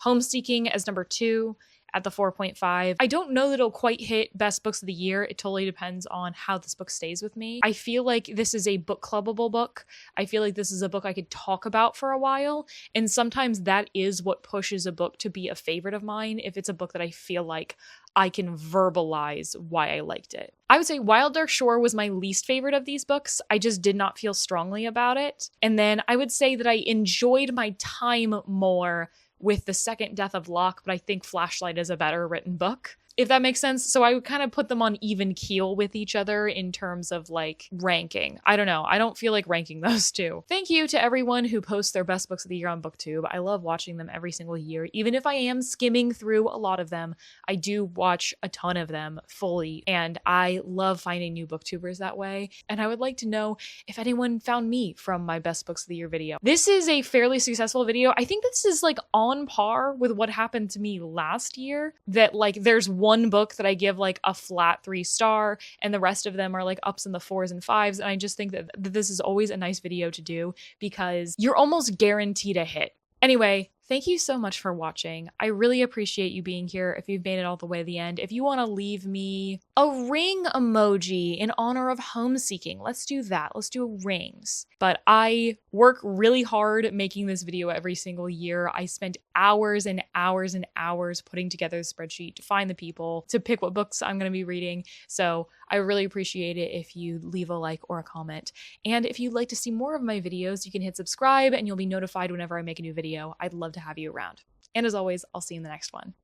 Homeseeking as number 2 at the 4.5. I don't know that it'll quite hit best books of the year. It totally depends on how this book stays with me. I feel like this is a book clubbable book. I feel like this is a book I could talk about for a while. And sometimes that is what pushes a book to be a favorite of mine, if it's a book that I feel like I can verbalize why I liked it. I would say Wild Dark Shore was my least favorite of these books. I just did not feel strongly about it. And then I would say that I enjoyed my time more with The Second Death of Locke, but I think Flashlight is a better written book, if that makes sense. So I would kind of put them on even keel with each other in terms of like ranking. I don't know. I don't feel like ranking those two. Thank you to everyone who posts their best books of the year on Booktube. I love watching them every single year. Even if I am skimming through a lot of them, I do watch a ton of them fully, and I love finding new booktubers that way. And I would like to know if anyone found me from my best books of the year video. This is a fairly successful video. I think this is like on par with what happened to me last year, that like there's one book that I give like a flat 3-star and the rest of them are like ups in the 4s and 5s. And I just think that this is always a nice video to do because you're almost guaranteed a hit. Anyway, thank you so much for watching. I really appreciate you being here if you've made it all the way to the end. If you want to leave me a ring emoji in honor of Homeseeking, let's do that. Let's do rings. But I work really hard making this video every single year. I spent hours and hours and hours putting together the spreadsheet to find the people, to pick what books I'm going to be reading. So I really appreciate it if you leave a like or a comment. And if you'd like to see more of my videos, you can hit subscribe and you'll be notified whenever I make a new video. I'd love to have you around. And as always, I'll see you in the next one.